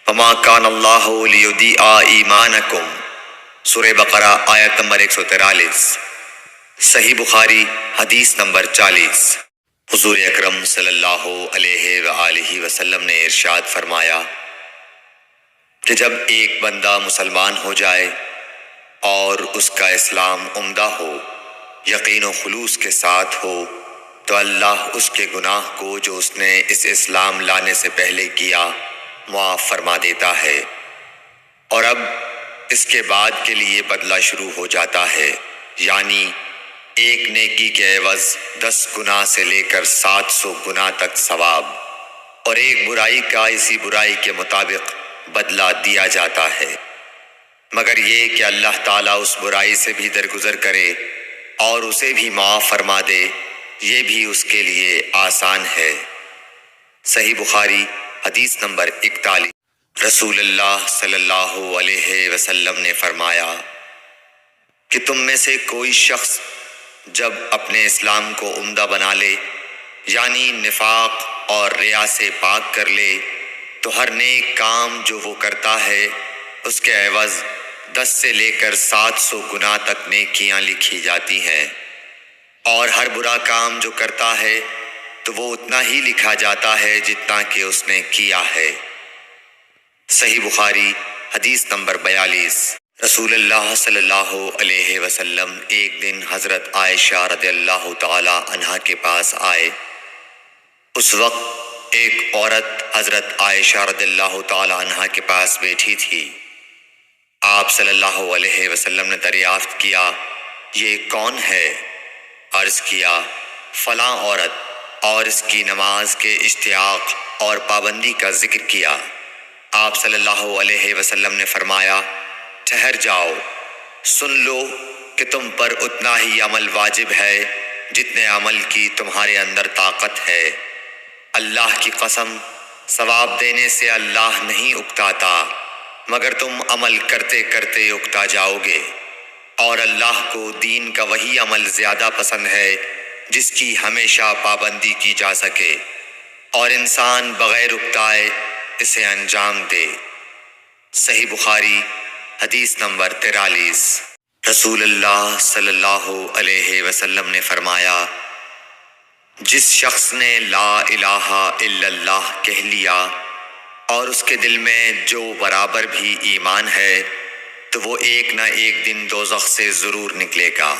وَمَا كَانَ اللَّهُ لِيُضِيعَ إِيمَانَكُمْ، سورہ بقرہ آیت نمبر 143۔ صحیح بخاری حدیث نمبر 40۔ حضور اکرم صلی اللہ علیہ وآلہ وسلم نے ارشاد فرمایا کہ جب ایک بندہ مسلمان ہو جائے اور اس کا اسلام عمدہ ہو، یقین و خلوص کے ساتھ ہو، تو اللہ اس کے گناہ کو جو اس نے اس اسلام لانے سے پہلے کیا معاف فرما دیتا ہے، اور اب اس کے بعد کے لیے بدلہ شروع ہو جاتا ہے، یعنی ایک نیکی کے عوض 10 گناہ سے لے کر 700 گناہ تک ثواب، اور ایک برائی کا اسی برائی کے مطابق بدلہ دیا جاتا ہے، مگر یہ کہ اللہ تعالیٰ اس برائی سے بھی درگزر کرے اور اسے بھی معاف فرما دے، یہ بھی اس کے لیے آسان ہے۔ صحیح بخاری حدیث نمبر 41۔ رسول اللہ صلی اللہ علیہ وسلم نے فرمایا کہ تم میں سے کوئی شخص جب اپنے اسلام کو عمدہ بنا لے، یعنی نفاق اور ریا سے پاک کر لے، تو ہر نیک کام جو وہ کرتا ہے اس کے عوض 10 سے لے کر 700 گناہ تک نیکیاں لکھی جاتی ہیں، اور ہر برا کام جو کرتا ہے تو وہ اتنا ہی لکھا جاتا ہے جتنا کہ اس نے کیا ہے۔ صحیح بخاری حدیث نمبر 42۔ رسول اللہ صلی اللہ علیہ وسلم ایک دن حضرت عائشہ رضی اللہ تعالی عنہا کے پاس آئے۔ اس وقت ایک عورت حضرت عائشہ رضی اللہ تعالی عنہا کے پاس بیٹھی تھی۔ آپ صلی اللہ علیہ وسلم نے دریافت کیا، یہ کون ہے؟ عرض کیا، فلاں عورت، اور اس کی نماز کے اشتیاق اور پابندی کا ذکر کیا۔ آپ صلی اللہ علیہ وسلم نے فرمایا، ٹھہر جاؤ، سن لو کہ تم پر اتنا ہی عمل واجب ہے جتنے عمل کی تمہارے اندر طاقت ہے۔ اللہ کی قسم، ثواب دینے سے اللہ نہیں اکتاتا، مگر تم عمل کرتے کرتے اکتا جاؤ گے، اور اللہ کو دین کا وہی عمل زیادہ پسند ہے جس کی ہمیشہ پابندی کی جا سکے، اور انسان بغیر اکتائے اسے انجام دے۔ صحیح بخاری حدیث نمبر 43۔ رسول اللہ صلی اللہ علیہ وسلم نے فرمایا، جس شخص نے لا الہ الا اللہ کہہ لیا اور اس کے دل میں جو برابر بھی ایمان ہے، تو وہ ایک نہ ایک دن دوزخ سے ضرور نکلے گا،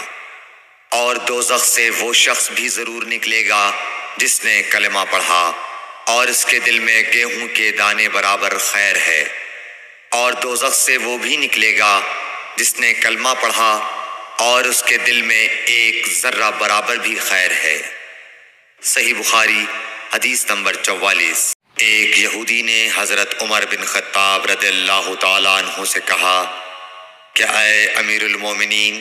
اور دوزخ سے وہ شخص بھی ضرور نکلے گا جس نے کلمہ پڑھا اور اس کے دل میں گیہوں کے دانے برابر خیر ہے، اور دوزخ سے وہ بھی نکلے گا جس نے کلمہ پڑھا اور اس کے دل میں ایک ذرہ برابر بھی خیر ہے۔ صحیح بخاری حدیث نمبر 44۔ ایک یہودی نے حضرت عمر بن خطاب رضی اللہ تعالیٰ عنہ سے کہا کہ اے امیر المومنین،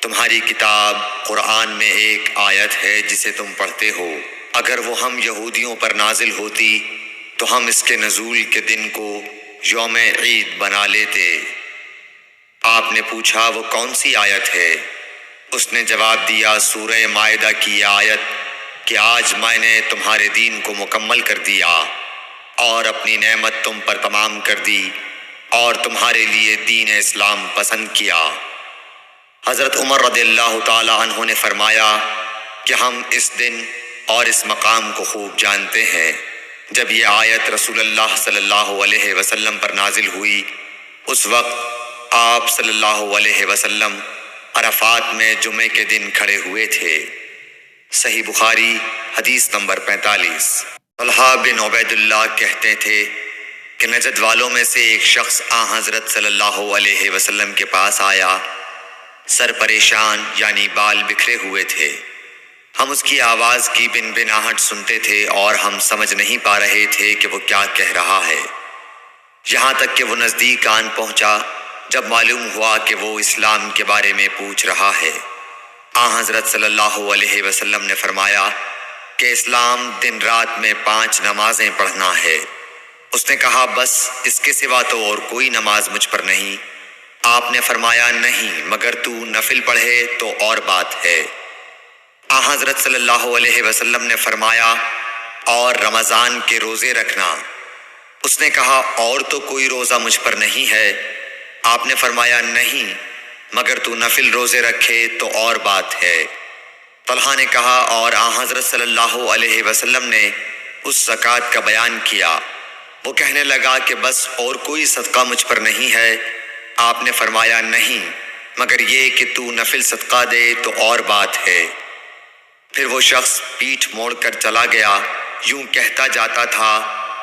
تمہاری کتاب قرآن میں ایک آیت ہے جسے تم پڑھتے ہو، اگر وہ ہم یہودیوں پر نازل ہوتی تو ہم اس کے نزول کے دن کو یوم عید بنا لیتے۔ آپ نے پوچھا وہ کون سی آیت ہے؟ اس نے جواب دیا، سورہ مائدہ کی یہ آیت کہ آج میں نے تمہارے دین کو مکمل کر دیا اور اپنی نعمت تم پر تمام کر دی اور تمہارے لیے دین اسلام پسند کیا۔ حضرت عمر رضی اللہ تعالی عنہ نے فرمایا کہ ہم اس دن اور اس مقام کو خوب جانتے ہیں، جب یہ آیت رسول اللہ صلی اللہ علیہ وسلم پر نازل ہوئی، اس وقت آپ صلی اللہ علیہ وسلم عرفات میں جمعے کے دن کھڑے ہوئے تھے۔ صحیح بخاری حدیث نمبر 45۔ طلحہ بن عبید اللہ کہتے تھے کہ نجد والوں میں سے ایک شخص حضرت صلی اللہ علیہ وسلم کے پاس آیا، سر پریشان یعنی بال بکھرے ہوئے تھے۔ ہم اس کی آواز کی بن بناہٹ سنتے تھے اور ہم سمجھ نہیں پا رہے تھے کہ وہ کیا کہہ رہا ہے، یہاں تک کہ وہ نزدیک آن پہنچا جب معلوم ہوا کہ وہ اسلام کے بارے میں پوچھ رہا ہے۔ حضرت صلی اللہ علیہ وسلم نے فرمایا کہ اسلام دن رات میں 5 نمازیں پڑھنا ہے۔ اس نے کہا بس اس کے سوا تو اور کوئی نماز مجھ پر نہیں۔ آپ نے فرمایا نہیں، مگر تو نفل پڑھے تو اور بات ہے۔ حضرت صلی اللہ علیہ وسلم نے فرمایا اور رمضان کے روزے رکھنا۔ اس نے کہا اور تو کوئی روزہ مجھ پر نہیں ہے۔ آپ نے فرمایا نہیں، مگر تو نفل روزے رکھے تو اور بات ہے۔ طلحہ نے کہا اور حضرت صلی اللہ علیہ وسلم نے اس زکوٰۃ کا بیان کیا۔ وہ کہنے لگا کہ بس اور کوئی صدقہ مجھ پر نہیں ہے۔ آپ نے فرمایا نہیں، مگر یہ کہ تو نفل صدقہ دے تو اور بات ہے۔ پھر وہ شخص پیٹھ موڑ کر چلا گیا، یوں کہتا جاتا تھا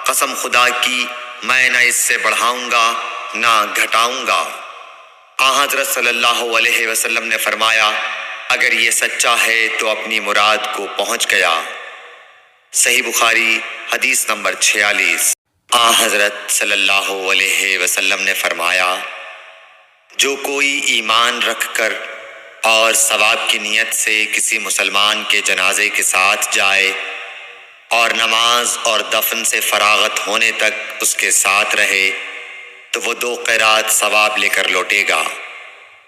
قسم خدا کی میں نہ اس سے بڑھاؤں گا نہ گھٹاؤں گا۔ حضرت صلی اللہ علیہ وسلم نے فرمایا اگر یہ سچا ہے تو اپنی مراد کو پہنچ گیا۔ صحیح بخاری حدیث نمبر 46۔ حضرت صلی اللہ علیہ وسلم نے فرمایا جو کوئی ایمان رکھ کر اور ثواب کی نیت سے کسی مسلمان کے جنازے کے ساتھ جائے اور نماز اور دفن سے فراغت ہونے تک اس کے ساتھ رہے تو وہ 2 قیرات ثواب لے کر لوٹے گا۔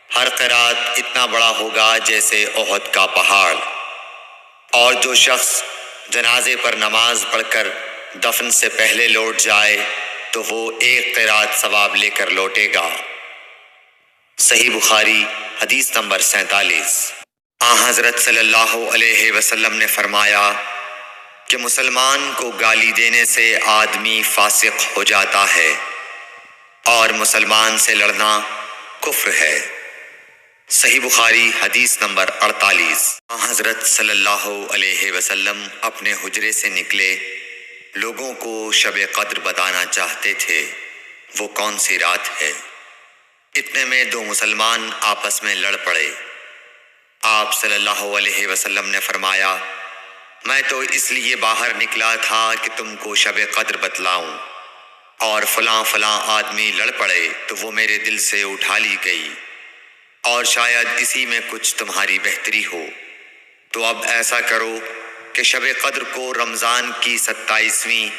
ہر قیرات اتنا بڑا ہوگا جیسے احد کا پہاڑ۔ اور جو شخص جنازے پر نماز پڑھ کر دفن سے پہلے لوٹ جائے تو وہ 1 قیرات ثواب لے کر لوٹے گا۔ صحیح بخاری حدیث نمبر 47۔ حضرت صلی اللہ علیہ وسلم نے فرمایا کہ مسلمان کو گالی دینے سے آدمی فاسق ہو جاتا ہے اور مسلمان سے لڑنا کفر ہے۔ صحیح بخاری حدیث نمبر 48۔ حضرت صلی اللہ علیہ وسلم اپنے حجرے سے نکلے، لوگوں کو شب قدر بتانا چاہتے تھے وہ کون سی رات ہے۔ اتنے میں 2 مسلمان آپس میں لڑ پڑے۔ آپ صلی اللہ علیہ وسلم نے فرمایا میں تو اس لیے باہر نکلا تھا کہ تم کو شب قدر بتلاؤں، اور فلاں فلاں آدمی لڑ پڑے تو وہ میرے دل سے اٹھا لی گئی، اور شاید اسی میں کچھ تمہاری بہتری ہو۔ تو اب ایسا کرو کہ شب قدر کو رمضان کی 27ویں،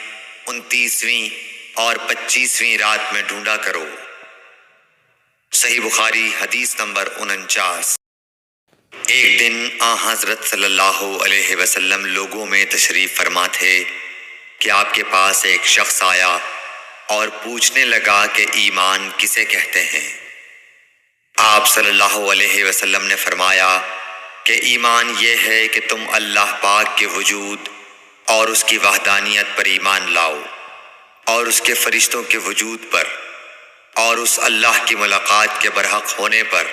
29ویں اور 25ویں رات میں ڈھونڈا کرو۔ صحیح بخاری حدیث نمبر 49۔ ایک دن حضرت صلی اللہ علیہ وسلم لوگوں میں تشریف فرما تھے کہ آپ کے پاس ایک شخص آیا اور پوچھنے لگا کہ ایمان کسے کہتے ہیں۔ آپ صلی اللہ علیہ وسلم نے فرمایا کہ ایمان یہ ہے کہ تم اللہ پاک کے وجود اور اس کی وحدانیت پر ایمان لاؤ، اور اس کے فرشتوں کے وجود پر، اور اس اللہ کی ملاقات کے برحق ہونے پر،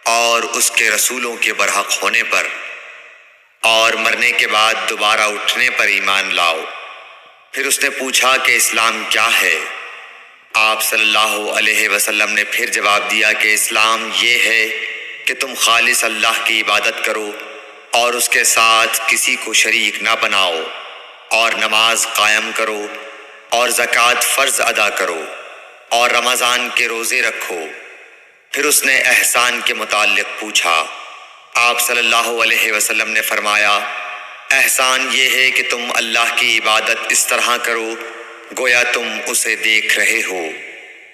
اور اس کے رسولوں کے برحق ہونے پر، اور مرنے کے بعد دوبارہ اٹھنے پر ایمان لاؤ۔ پھر اس نے پوچھا کہ اسلام کیا ہے؟ آپ صلی اللہ علیہ وسلم نے پھر جواب دیا کہ اسلام یہ ہے کہ تم خالص اللہ کی عبادت کرو اور اس کے ساتھ کسی کو شریک نہ بناؤ، اور نماز قائم کرو، اور زکوٰۃ فرض ادا کرو، اور رمضان کے روزے رکھو۔ پھر اس نے احسان کے متعلق پوچھا۔ آپ صلی اللہ علیہ وسلم نے فرمایا احسان یہ ہے کہ تم اللہ کی عبادت اس طرح کرو گویا تم اسے دیکھ رہے ہو۔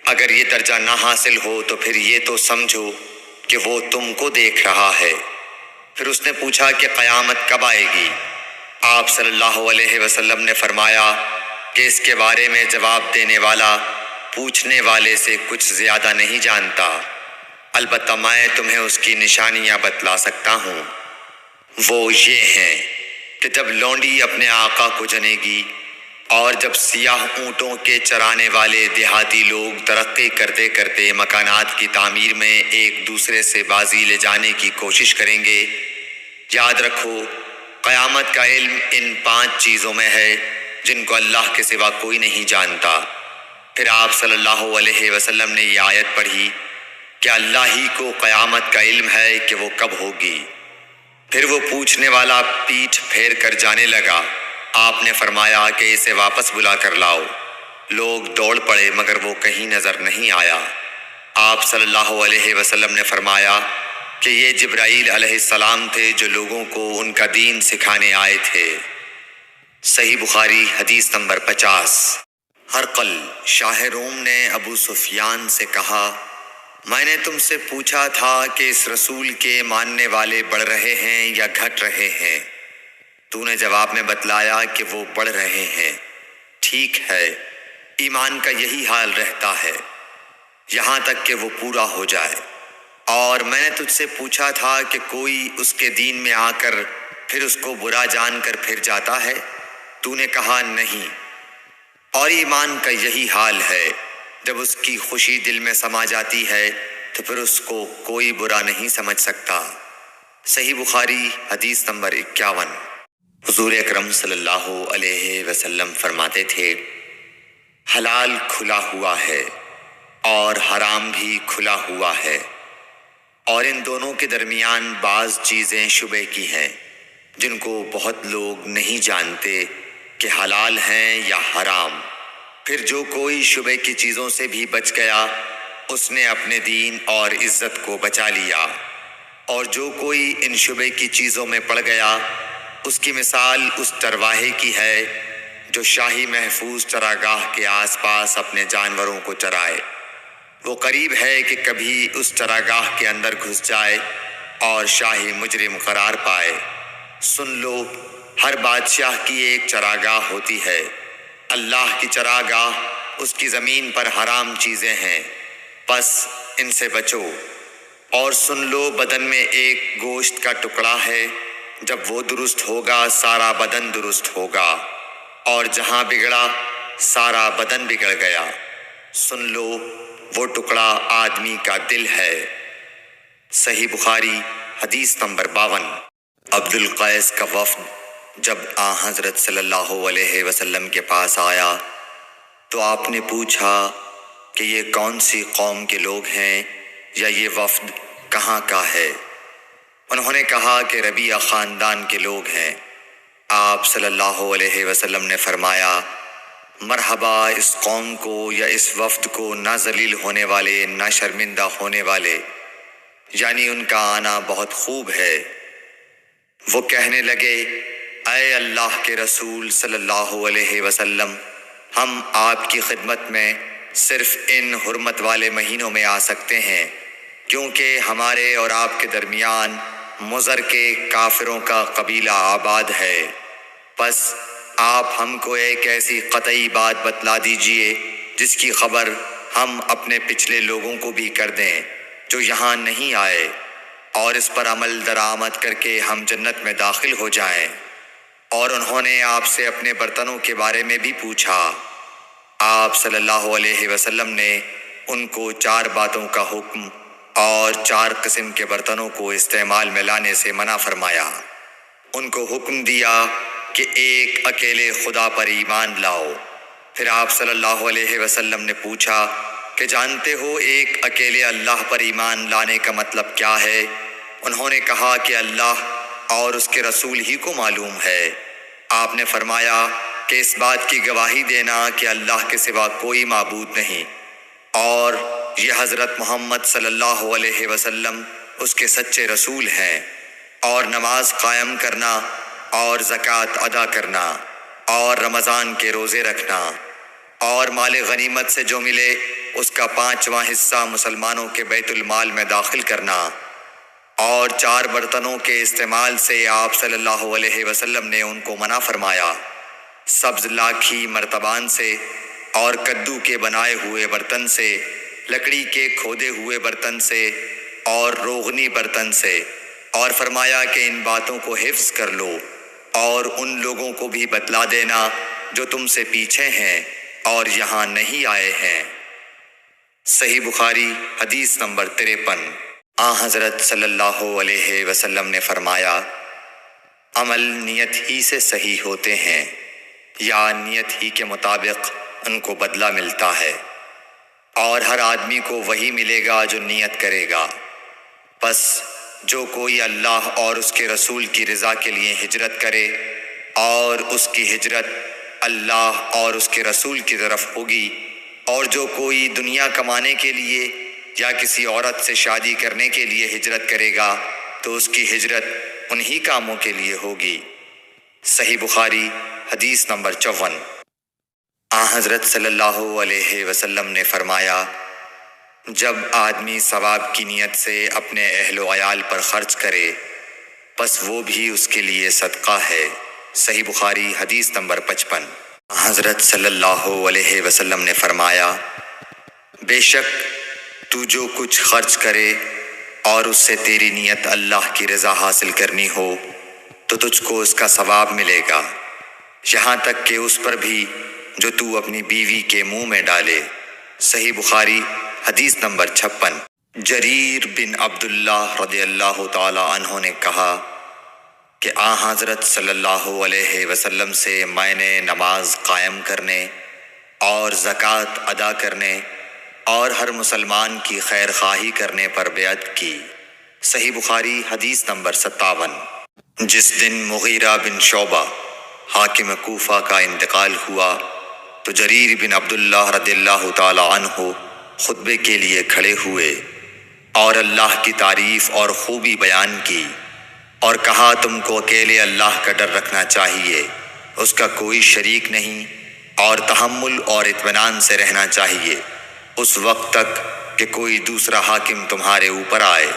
اگر یہ درجہ نہ حاصل ہو تو پھر یہ تو سمجھو کہ وہ تم کو دیکھ رہا ہے۔ پھر اس نے پوچھا کہ قیامت کب آئے گی؟ آپ صلی اللہ علیہ وسلم نے فرمایا کہ اس کے بارے میں جواب دینے والا پوچھنے والے سے کچھ زیادہ نہیں جانتا، البتہ میں تمہیں اس کی نشانیاں بتلا سکتا ہوں۔ وہ یہ ہیں کہ جب لونڈی اپنے آقا کو جنے گی اور جب سیاہ اونٹوں کے چرانے والے دیہاتی لوگ ترقی کرتے کرتے مکانات کی تعمیر میں ایک دوسرے سے بازی لے جانے کی کوشش کریں گے، یاد رکھو قیامت کا علم ان 5 چیزوں میں ہے جن کو اللہ کے سوا کوئی نہیں جانتا۔ پھر آپ صلی اللہ علیہ وسلم نے یہ آیت پڑھی کہ اللہ ہی کو قیامت کا علم ہے کہ وہ کب ہوگی۔ پھر وہ پوچھنے والا پیٹھ پھیر کر جانے لگا۔ آپ نے فرمایا کہ اسے واپس بلا کر لاؤ۔ لوگ دوڑ پڑے مگر وہ کہیں نظر نہیں آیا۔ آپ صلی اللہ علیہ وسلم نے فرمایا کہ یہ جبرائیل علیہ السلام تھے جو لوگوں کو ان کا دین سکھانے آئے تھے۔ صحیح بخاری حدیث نمبر 50۔ ہرقل شاہ روم نے ابو سفیان سے کہا، میں نے تم سے پوچھا تھا کہ اس رسول کے ماننے والے بڑھ رہے ہیں یا گھٹ رہے ہیں؟ تو نے جواب میں بتلایا کہ وہ بڑھ رہے ہیں۔ ٹھیک ہے، ایمان کا یہی حال رہتا ہے یہاں تک کہ وہ پورا ہو جائے۔ اور میں نے تجھ سے پوچھا تھا کہ کوئی اس کے دین میں آ کر پھر اس کو برا جان کر پھر جاتا ہے؟ تو نے کہا نہیں۔ اور ایمان کا یہی حال ہے، جب اس کی خوشی دل میں سما جاتی ہے تو پھر اس کو کوئی برا نہیں سمجھ سکتا۔ صحیح بخاری حدیث نمبر 51۔ حضور اکرم صلی اللہ علیہ وسلم فرماتے تھے، حلال کھلا ہوا ہے اور حرام بھی کھلا ہوا ہے، اور ان دونوں کے درمیان بعض چیزیں شبہ کی ہیں جن کو بہت لوگ نہیں جانتے کہ حلال ہیں یا حرام۔ پھر جو کوئی شبہ کی چیزوں سے بھی بچ گیا اس نے اپنے دین اور عزت کو بچا لیا، اور جو کوئی ان شبہ کی چیزوں میں پڑ گیا اس کی مثال اس چرواہے کی ہے جو شاہی محفوظ چراگاہ کے آس پاس اپنے جانوروں کو چرائے۔ وہ قریب ہے کہ کبھی اس چراگاہ کے اندر گھس جائے اور شاہی مجرم قرار پائے۔ سن لو، ہر بادشاہ کی ایک چراگاہ ہوتی ہے۔ اللہ کی چراگاہ اس کی زمین پر حرام چیزیں ہیں، پس ان سے بچو۔ اور سن لو، بدن میں ایک گوشت کا ٹکڑا ہے، جب وہ درست ہوگا سارا بدن درست ہوگا، اور جہاں بگڑا سارا بدن بگڑ گیا۔ سن لو، وہ ٹکڑا آدمی کا دل ہے۔ صحیح بخاری حدیث نمبر 52۔ عبد القیس کا وفد جب حضرت صلی اللہ علیہ وسلم کے پاس آیا تو آپ نے پوچھا کہ یہ کون سی قوم کے لوگ ہیں یا یہ وفد کہاں کا ہے؟ انہوں نے کہا کہ ربیعہ خاندان کے لوگ ہیں۔ آپ صلی اللہ علیہ وسلم نے فرمایا، مرحبا اس قوم کو یا اس وفد کو، نہ ذلیل ہونے والے نہ شرمندہ ہونے والے، یعنی ان کا آنا بہت خوب ہے۔ وہ کہنے لگے، اے اللہ کے رسول صلی اللہ علیہ وسلم، ہم آپ کی خدمت میں صرف ان حرمت والے مہینوں میں آ سکتے ہیں، کیونکہ ہمارے اور آپ کے درمیان مضر کے کافروں کا قبیلہ آباد ہے۔ پس آپ ہم کو ایک ایسی قطعی بات بتلا دیجئے جس کی خبر ہم اپنے پچھلے لوگوں کو بھی کر دیں جو یہاں نہیں آئے، اور اس پر عمل درآمد کر کے ہم جنت میں داخل ہو جائیں۔ اور انہوں نے آپ سے اپنے برتنوں کے بارے میں بھی پوچھا۔ آپ صلی اللہ علیہ وسلم نے ان کو 4 باتوں کا حکم اور 4 قسم کے برتنوں کو استعمال میں لانے سے منع فرمایا۔ ان کو حکم دیا کہ ایک اکیلے خدا پر ایمان لاؤ۔ پھر آپ صلی اللہ علیہ وسلم نے پوچھا کہ جانتے ہو ایک اکیلے اللہ پر ایمان لانے کا مطلب کیا ہے؟ انہوں نے کہا کہ اللہ اور اس کے رسول ہی کو معلوم ہے۔ آپ نے فرمایا کہ اس بات کی گواہی دینا کہ اللہ کے سوا کوئی معبود نہیں، اور یہ حضرت محمد صلی اللہ علیہ وسلم اس کے سچے رسول ہیں، اور نماز قائم کرنا اور زکوٰۃ ادا کرنا اور رمضان کے روزے رکھنا، اور مال غنیمت سے جو ملے اس کا 5واں حصہ مسلمانوں کے بیت المال میں داخل کرنا، اور 4 برتنوں کے استعمال سے آپ صلی اللہ علیہ وسلم نے ان کو منع فرمایا، سبز لاکھی مرتبان سے اور کدو کے بنائے ہوئے برتن سے، لکڑی کے کھودے ہوئے برتن سے اور روغنی برتن سے، اور فرمایا کہ ان باتوں کو حفظ کر لو اور ان لوگوں کو بھی بتلا دینا جو تم سے پیچھے ہیں اور یہاں نہیں آئے ہیں۔ صحیح بخاری حدیث نمبر 53۔ حضرت صلی اللہ علیہ وسلم نے فرمایا، عمل نیت ہی سے صحیح ہوتے ہیں یا نیت ہی کے مطابق ان کو بدلہ ملتا ہے، اور ہر آدمی کو وہی ملے گا جو نیت کرے گا۔ پس جو کوئی اللہ اور اس کے رسول کی رضا کے لیے ہجرت کرے اور اس کی ہجرت اللہ اور اس کے رسول کی طرف ہوگی، اور جو کوئی دنیا کمانے کے لیے یا کسی عورت سے شادی کرنے کے لیے ہجرت کرے گا تو اس کی ہجرت انہی کاموں کے لیے ہوگی۔ صحیح بخاری حدیث نمبر 54۔ حضرت صلی اللہ علیہ وسلم نے فرمایا، جب آدمی ثواب کی نیت سے اپنے اہل و عیال پر خرچ کرے پس وہ بھی اس کے لیے صدقہ ہے۔ صحیح بخاری حدیث نمبر 55۔ حضرت صلی اللہ علیہ وسلم نے فرمایا، بے شک تو جو کچھ خرچ کرے اور اس سے تیری نیت اللہ کی رضا حاصل کرنی ہو تو تجھ کو اس کا ثواب ملے گا، یہاں تک کہ اس پر بھی جو تو اپنی بیوی کے منہ میں ڈالے۔ صحیح بخاری حدیث نمبر 56۔ جریر بن عبداللہ رضی اللہ تعالی عنہ نے کہا کہ حضرت صلی اللہ علیہ وسلم سے میں نے نماز قائم کرنے اور زکوٰۃ ادا کرنے اور ہر مسلمان کی خیر خواہی کرنے پر بیعت کی۔ صحیح بخاری حدیث نمبر 57۔ جس دن مغیرہ بن شعبہ حاکم کوفہ کا انتقال ہوا تو جریر بن عبداللہ رضی اللہ تعالی عنہ خطبے کے لیے کھڑے ہوئے اور اللہ کی تعریف اور خوبی بیان کی اور کہا، تم کو اکیلے اللہ کا ڈر رکھنا چاہیے، اس کا کوئی شریک نہیں، اور تحمل اور اطمینان سے رہنا چاہیے اس وقت تک کہ کوئی دوسرا حاکم تمہارے اوپر آئے،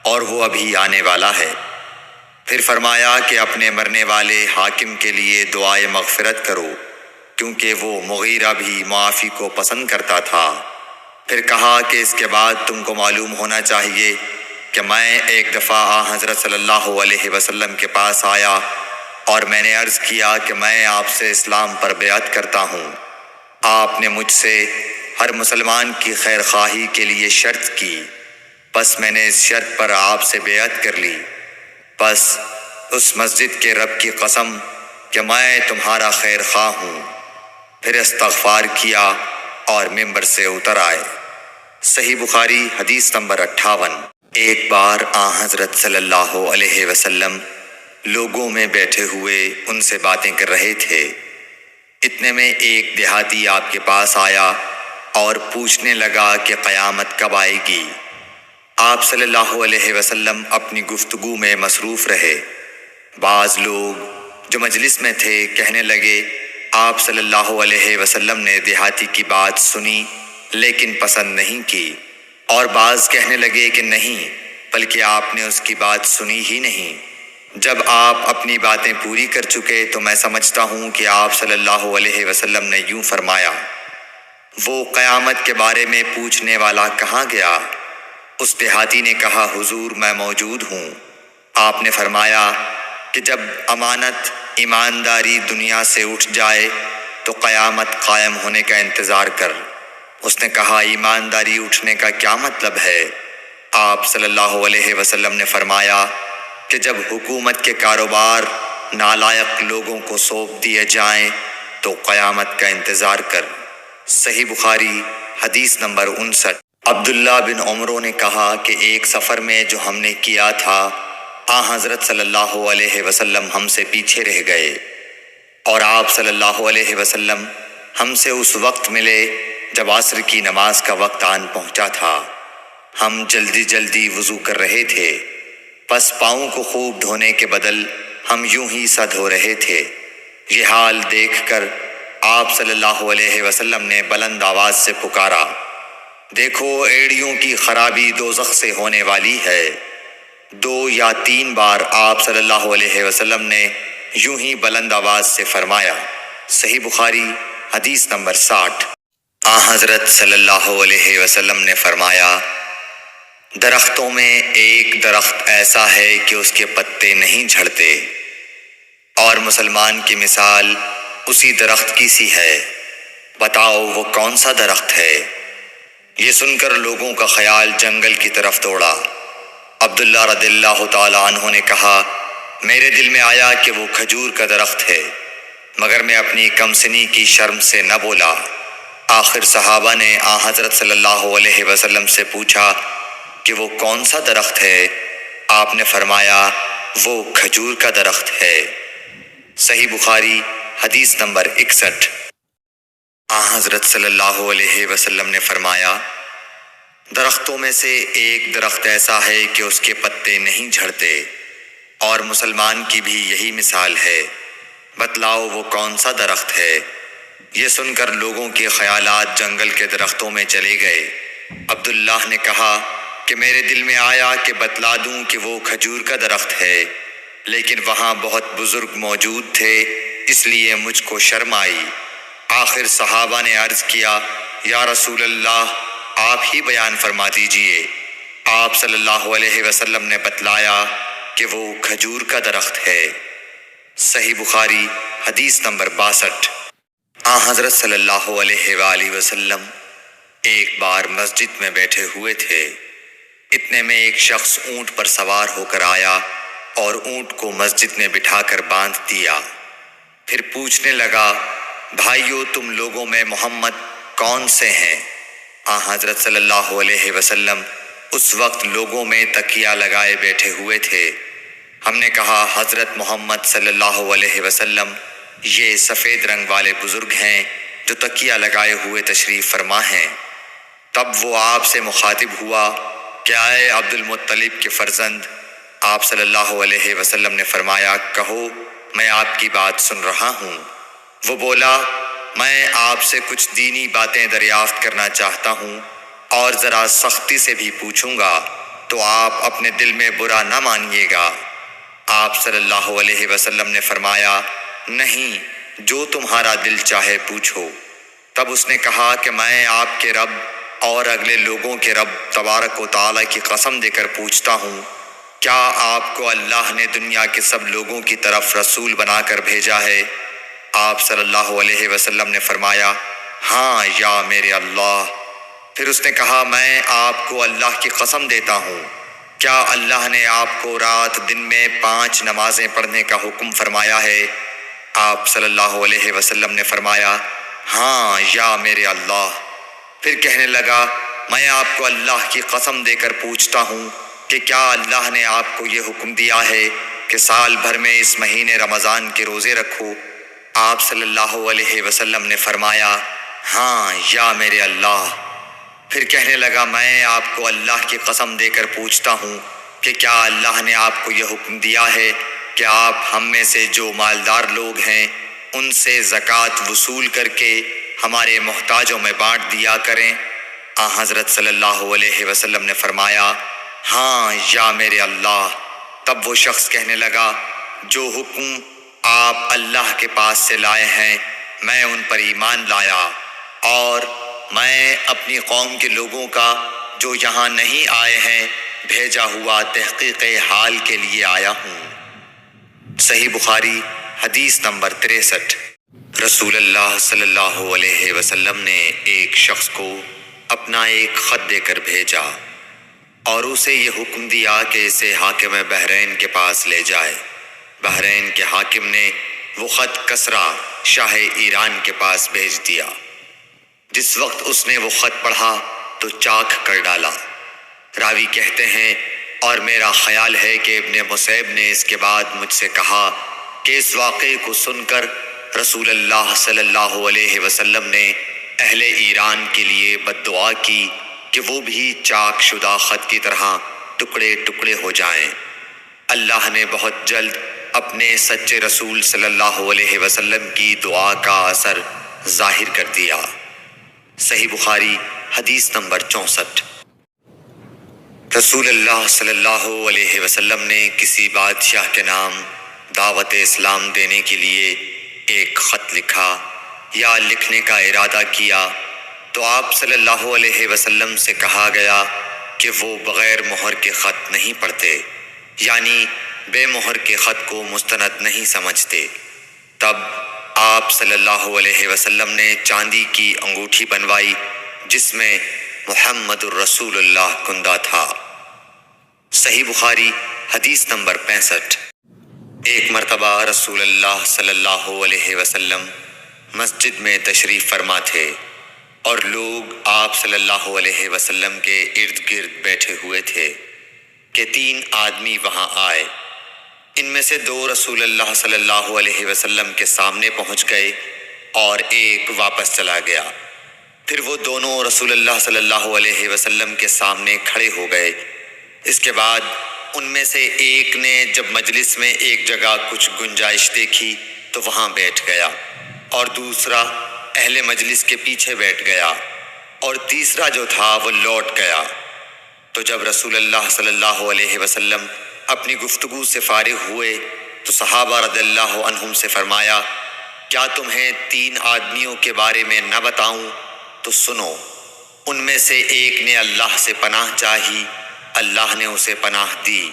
اور وہ ابھی آنے والا ہے۔ پھر فرمایا کہ اپنے مرنے والے حاکم کے لیے دعائے مغفرت کرو، کیونکہ وہ مغیرہ بھی معافی کو پسند کرتا تھا۔ پھر کہا کہ اس کے بعد تم کو معلوم ہونا چاہیے کہ میں ایک دفعہ حضرت صلی اللہ علیہ وسلم کے پاس آیا اور میں نے عرض کیا کہ میں آپ سے اسلام پر بیعت کرتا ہوں۔ آپ نے مجھ سے ہر مسلمان کی خیر خواہی کے لیے شرط کی، پس میں نے اس شرط پر آپ سے بیعت کر لی۔ پس اس مسجد کے رب کی قسم کہ میں تمہارا خیر خواہ ہوں۔ پھر استغفار کیا اور ممبر سے اتر آئے۔ صحیح بخاری حدیث نمبر 58۔ ایک بار حضرت صلی اللہ علیہ وسلم لوگوں میں بیٹھے ہوئے ان سے باتیں کر رہے تھے، اتنے میں ایک دیہاتی آپ کے پاس آیا اور پوچھنے لگا کہ قیامت کب آئے گی؟ آپ صلی اللہ علیہ وسلم اپنی گفتگو میں مصروف رہے۔ بعض لوگ جو مجلس میں تھے کہنے لگے، آپ صلی اللہ علیہ وسلم نے دیہاتی کی بات سنی لیکن پسند نہیں کی، اور بعض کہنے لگے کہ نہیں، بلکہ آپ نے اس کی بات سنی ہی نہیں۔ جب آپ اپنی باتیں پوری کر چکے تو میں سمجھتا ہوں کہ آپ صلی اللہ علیہ وسلم نے یوں فرمایا، وہ قیامت کے بارے میں پوچھنے والا کہاں گیا؟ اس دیہاتی نے کہا، حضور میں موجود ہوں۔ آپ نے فرمایا کہ جب امانت ایمانداری دنیا سے اٹھ جائے تو قیامت قائم ہونے کا انتظار کر۔ اس نے کہا، ایمانداری اٹھنے کا کیا مطلب ہے؟ آپ صلی اللہ علیہ وسلم نے فرمایا کہ جب حکومت کے کاروبار نالائق لوگوں کو سونپ دیے جائیں تو قیامت کا انتظار کر۔ صحیح بخاری حدیث نمبر 59۔ عبداللہ بن عمرو نے کہا کہ ایک سفر میں جو ہم نے کیا تھا، حضرت صلی اللہ علیہ وسلم ہم سے پیچھے رہ گئے، اور آپ صلی اللہ علیہ وسلم ہم سے اس وقت ملے جب عصر کی نماز کا وقت آن پہنچا تھا۔ ہم جلدی جلدی وضو کر رہے تھے، پس پاؤں کو خوب دھونے کے بدل ہم یوں ہی سا دھو رہے تھے۔ یہ حال دیکھ کر آپ صلی اللہ علیہ وسلم نے بلند آواز سے پکارا، دیکھو ایڑیوں کی خرابی دوزخ سے ہونے والی ہے۔ 2 یا 3 بار آپ صلی اللہ علیہ وسلم نے یوں ہی بلند آواز سے فرمایا۔ صحیح بخاری حدیث نمبر 60۔ حضرت صلی اللہ علیہ وسلم نے فرمایا، درختوں میں ایک درخت ایسا ہے کہ اس کے پتے نہیں جھڑتے، اور مسلمان کی مثال اسی درخت کی سی ہے، بتاؤ وہ کون سا درخت ہے؟ یہ سن کر لوگوں کا خیال جنگل کی طرف دوڑا۔ عبداللہ رضی اللہ تعالی عنہ نے کہا، میرے دل میں آیا کہ وہ کھجور کا درخت ہے، مگر میں اپنی کم سنی کی شرم سے نہ بولا۔ آخر صحابہ نے حضرت صلی اللہ علیہ وسلم سے پوچھا کہ وہ کون سا درخت ہے؟ آپ نے فرمایا، وہ کھجور کا درخت ہے۔ صحیح بخاری حدیث نمبر 61۔ حضرت صلی اللہ علیہ وسلم نے فرمایا، درختوں میں سے ایک درخت ایسا ہے کہ اس کے پتے نہیں جھڑتے، اور مسلمان کی بھی یہی مثال ہے، بتلاؤ وہ کون سا درخت ہے؟ یہ سن کر لوگوں کے خیالات جنگل کے درختوں میں چلے گئے۔ عبداللہ نے کہا کہ میرے دل میں آیا کہ بتلا دوں کہ وہ کھجور کا درخت ہے، لیکن وہاں بہت بزرگ موجود تھے، اس لیے مجھ کو شرم آئی۔ آخر صحابہ نے عرض کیا، یا رسول اللہ، آپ ہی بیان فرما دیجئے۔ آپ صلی اللہ علیہ وسلم نے بتلایا کہ وہ کھجور کا درخت ہے۔ صحیح بخاری حدیث نمبر 62۔ حضرت صلی اللہ علیہ وآلہ وسلم ایک بار مسجد میں بیٹھے ہوئے تھے، اتنے میں ایک شخص اونٹ پر سوار ہو کر آیا اور اونٹ کو مسجد میں بٹھا کر باندھ دیا۔ پھر پوچھنے لگا، بھائیو تم لوگوں میں محمد کون سے ہیں؟ حضرت صلی اللہ علیہ وسلم اس وقت لوگوں میں تکیہ لگائے بیٹھے ہوئے تھے۔ ہم نے کہا، حضرت محمد صلی اللہ علیہ وسلم یہ سفید رنگ والے بزرگ ہیں جو تکیہ لگائے ہوئے تشریف فرما ہیں۔ تب وہ آپ سے مخاطب ہوا، کیا اے عبد المطلب کے فرزند؟ آپ صلی اللہ علیہ وسلم نے فرمایا، کہو، میں آپ کی بات سن رہا ہوں۔ وہ بولا، میں آپ سے کچھ دینی باتیں دریافت کرنا چاہتا ہوں، اور ذرا سختی سے بھی پوچھوں گا، تو آپ اپنے دل میں برا نہ مانیے گا۔ آپ صلی اللہ علیہ وسلم نے فرمایا، نہیں، جو تمہارا دل چاہے پوچھو۔ تب اس نے کہا کہ میں آپ کے رب اور اگلے لوگوں کے رب تبارک و تعالیٰ کی قسم دے کر پوچھتا ہوں، کیا آپ کو اللہ نے دنیا کے سب لوگوں کی طرف رسول بنا کر بھیجا ہے؟ آپ صلی اللہ علیہ وسلم نے فرمایا، ہاں یا میرے اللہ۔ پھر اس نے کہا، میں آپ کو اللہ کی قسم دیتا ہوں، کیا اللہ نے آپ کو رات دن میں 5 نمازیں پڑھنے کا حکم فرمایا ہے؟ آپ صلی اللہ علیہ وسلم نے فرمایا، ہاں یا میرے اللہ۔ پھر کہنے لگا، میں آپ کو اللہ کی قسم دے کر پوچھتا ہوں کہ کیا اللہ نے آپ کو یہ حکم دیا ہے کہ سال بھر میں اس مہینے رمضان کے روزے رکھو؟ آپ صلی اللہ علیہ وسلم نے فرمایا، ہاں یا میرے اللہ۔ پھر کہنے لگا، میں آپ کو اللہ کی قسم دے کر پوچھتا ہوں کہ کیا اللہ نے آپ کو یہ حکم دیا ہے کہ آپ ہم میں سے جو مالدار لوگ ہیں ان سے زکوٰۃ وصول کر کے ہمارے محتاجوں میں بانٹ دیا کریں؟ حضرت صلی اللہ علیہ وسلم نے فرمایا، ہاں یا میرے اللہ۔ تب وہ شخص کہنے لگا، جو حکم آپ اللہ کے پاس سے لائے ہیں میں ان پر ایمان لایا، اور میں اپنی قوم کے لوگوں کا جو یہاں نہیں آئے ہیں بھیجا ہوا تحقیق حال کے لیے آیا ہوں۔ صحیح بخاری حدیث نمبر 63۔ رسول اللہ صلی اللہ علیہ وسلم نے ایک شخص کو اپنا ایک خط دے کر بھیجا اور اسے یہ حکم دیا کہ اسے حاکم بحرین کے پاس لے جائے۔ بحرین کے حاکم نے وہ خط کسریٰ شاہ ایران کے پاس بھیج دیا۔ جس وقت اس نے وہ خط پڑھا تو چاک کر ڈالا۔ راوی کہتے ہیں، اور میرا خیال ہے کہ ابن مسیب نے اس کے بعد مجھ سے کہا کہ اس واقعے کو سن کر رسول اللہ صلی اللہ علیہ وسلم نے اہل ایران کے لیے بد دعا کی کہ وہ بھی چاک شدہ خط کی طرح ٹکڑے ٹکڑے ہو جائیں۔ اللہ نے بہت جلد اپنے سچے رسول صلی اللہ علیہ وسلم کی دعا کا اثر ظاہر کر دیا۔ صحیح بخاری حدیث نمبر 64۔ رسول اللہ صلی اللہ علیہ وسلم نے کسی بادشاہ کے نام دعوت اسلام دینے کے لیے ایک خط لکھا یا لکھنے کا ارادہ کیا تو آپ صلی اللہ علیہ وسلم سے کہا گیا کہ وہ بغیر مہر کے خط نہیں پڑھتے، یعنی بے مہر کے خط کو مستند نہیں سمجھتے۔ تب آپ صلی اللہ علیہ وسلم نے چاندی کی انگوٹھی بنوائی جس میں محمد الرسول اللہ کندہ تھا۔ صحیح بخاری حدیث نمبر 65۔ ایک مرتبہ رسول اللہ صلی اللہ علیہ وسلم مسجد میں تشریف فرما تھے اور لوگ آپ صلی اللہ علیہ وسلم کے ارد گرد بیٹھے ہوئے تھے کہ 3 آدمی وہاں آئے۔ ان میں سے 2 رسول اللہ صلی اللہ علیہ وسلم کے سامنے پہنچ گئے اور ایک واپس چلا گیا۔ پھر وہ دونوں رسول اللہ صلی اللہ علیہ وسلم کے سامنے کھڑے ہو گئے۔ اس کے بعد ان میں سے ایک نے جب مجلس میں ایک جگہ کچھ گنجائش دیکھی تو وہاں بیٹھ گیا، اور دوسرا اہل مجلس کے پیچھے بیٹھ گیا، اور تیسرا جو تھا وہ لوٹ گیا۔ تو جب رسول اللہ صلی اللہ علیہ وسلم اپنی گفتگو سے فارغ ہوئے تو صحابہ رضی اللہ عنہم سے فرمایا، کیا تمہیں 3 آدمیوں کے بارے میں نہ بتاؤں؟ تو سنو۔ ان میں سے ایک نے اللہ سے پناہ چاہی، اللہ نے اسے پناہ دی،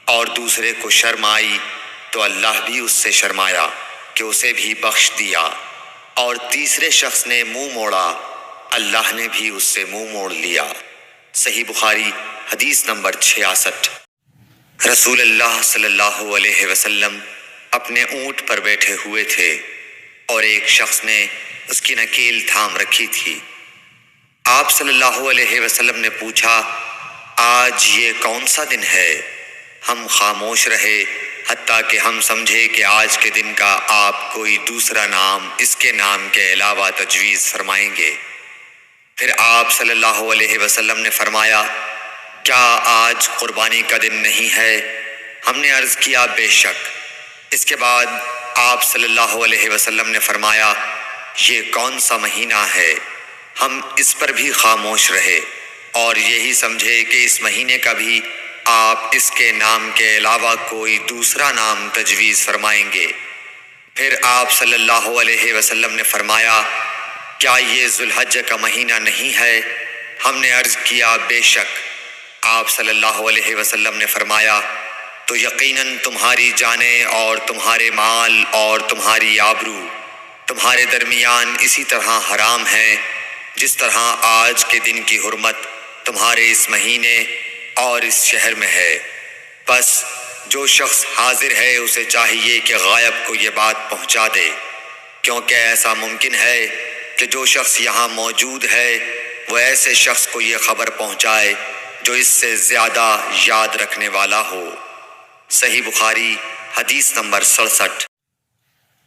اور دوسرے کو شرم آئی تو اللہ بھی اس سے شرمایا کہ اسے بھی بخش دیا، اور تیسرے شخص نے منہ موڑا، اللہ نے بھی اس سے منہ موڑ لیا۔ صحیح بخاری حدیث نمبر 66۔ رسول اللہ صلی اللہ علیہ وسلم اپنے اونٹ پر بیٹھے ہوئے تھے اور ایک شخص نے اس کی نکیل تھام رکھی تھی۔ آپ صلی اللہ علیہ وسلم نے پوچھا، آج یہ کون سا دن ہے؟ ہم خاموش رہے حتیٰ کہ ہم سمجھے کہ آج کے دن کا آپ کوئی دوسرا نام اس کے نام کے علاوہ تجویز فرمائیں گے۔ پھر آپ صلی اللہ علیہ وسلم نے فرمایا، کیا آج قربانی کا دن نہیں ہے؟ ہم نے عرض کیا، بے شک۔ اس کے بعد آپ صلی اللہ علیہ وسلم نے فرمایا، یہ کون سا مہینہ ہے؟ ہم اس پر بھی خاموش رہے اور یہی سمجھے کہ اس مہینے کا بھی آپ اس کے نام کے علاوہ کوئی دوسرا نام تجویز فرمائیں گے۔ پھر آپ صلی اللہ علیہ وسلم نے فرمایا، کیا یہ ذو الحجہ کا مہینہ نہیں ہے؟ ہم نے عرض کیا، بے شک۔ آپ صلی اللہ علیہ وسلم نے فرمایا، تو یقیناً تمہاری جانیں اور تمہارے مال اور تمہاری آبرو تمہارے درمیان اسی طرح حرام ہیں جس طرح آج کے دن کی حرمت تمہارے اس مہینے اور اس شہر میں ہے۔ بس جو شخص حاضر ہے اسے چاہیے کہ غائب کو یہ بات پہنچا دے، کیونکہ ایسا ممکن ہے کہ جو شخص یہاں موجود ہے وہ ایسے شخص کو یہ خبر پہنچائے جو اس سے زیادہ یاد رکھنے والا ہو۔ صحیح بخاری حدیث نمبر 67۔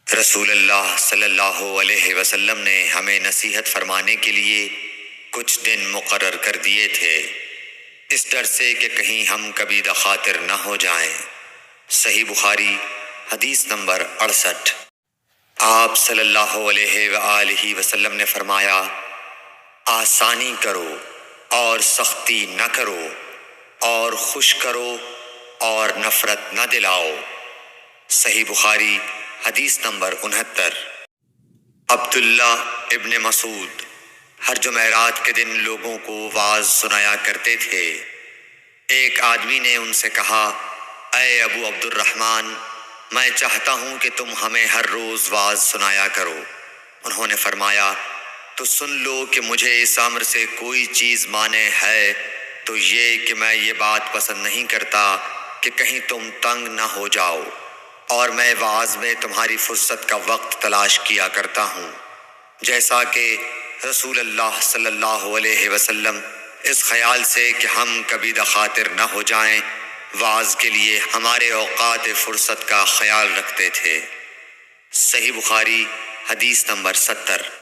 رسول اللہ صلی اللہ علیہ وسلم نے ہمیں نصیحت فرمانے کے لیے کچھ دن مقرر کر دیے تھے، اس ڈر سے کہ کہیں ہم کبھی دخاطر نہ ہو جائیں۔ صحیح بخاری حدیث نمبر 68۔ آپ صلی اللہ علیہ وآلہ وسلم نے فرمایا، آسانی کرو اور سختی نہ کرو، اور خوش کرو اور نفرت نہ دلاؤ۔ صحیح بخاری حدیث نمبر 69۔ عبداللہ ابن مسعود ہر جمعرات کے دن لوگوں کو واعظ سنایا کرتے تھے۔ ایک آدمی نے ان سے کہا، اے ابو عبد الرحمن، میں چاہتا ہوں کہ تم ہمیں ہر روز واعظ سنایا کرو۔ انہوں نے فرمایا، تو سن لو کہ مجھے اس امر سے کوئی چیز مانع ہے تو یہ کہ میں یہ بات پسند نہیں کرتا کہ کہیں تم تنگ نہ ہو جاؤ، اور میں واعظ میں تمہاری فرصت کا وقت تلاش کیا کرتا ہوں، جیسا کہ رسول اللہ صلی اللہ علیہ وسلم اس خیال سے کہ ہم کبھی دخاطر نہ ہو جائیں واعظ کے لیے ہمارے اوقات فرصت کا خیال رکھتے تھے۔ صحیح بخاری حدیث نمبر 70۔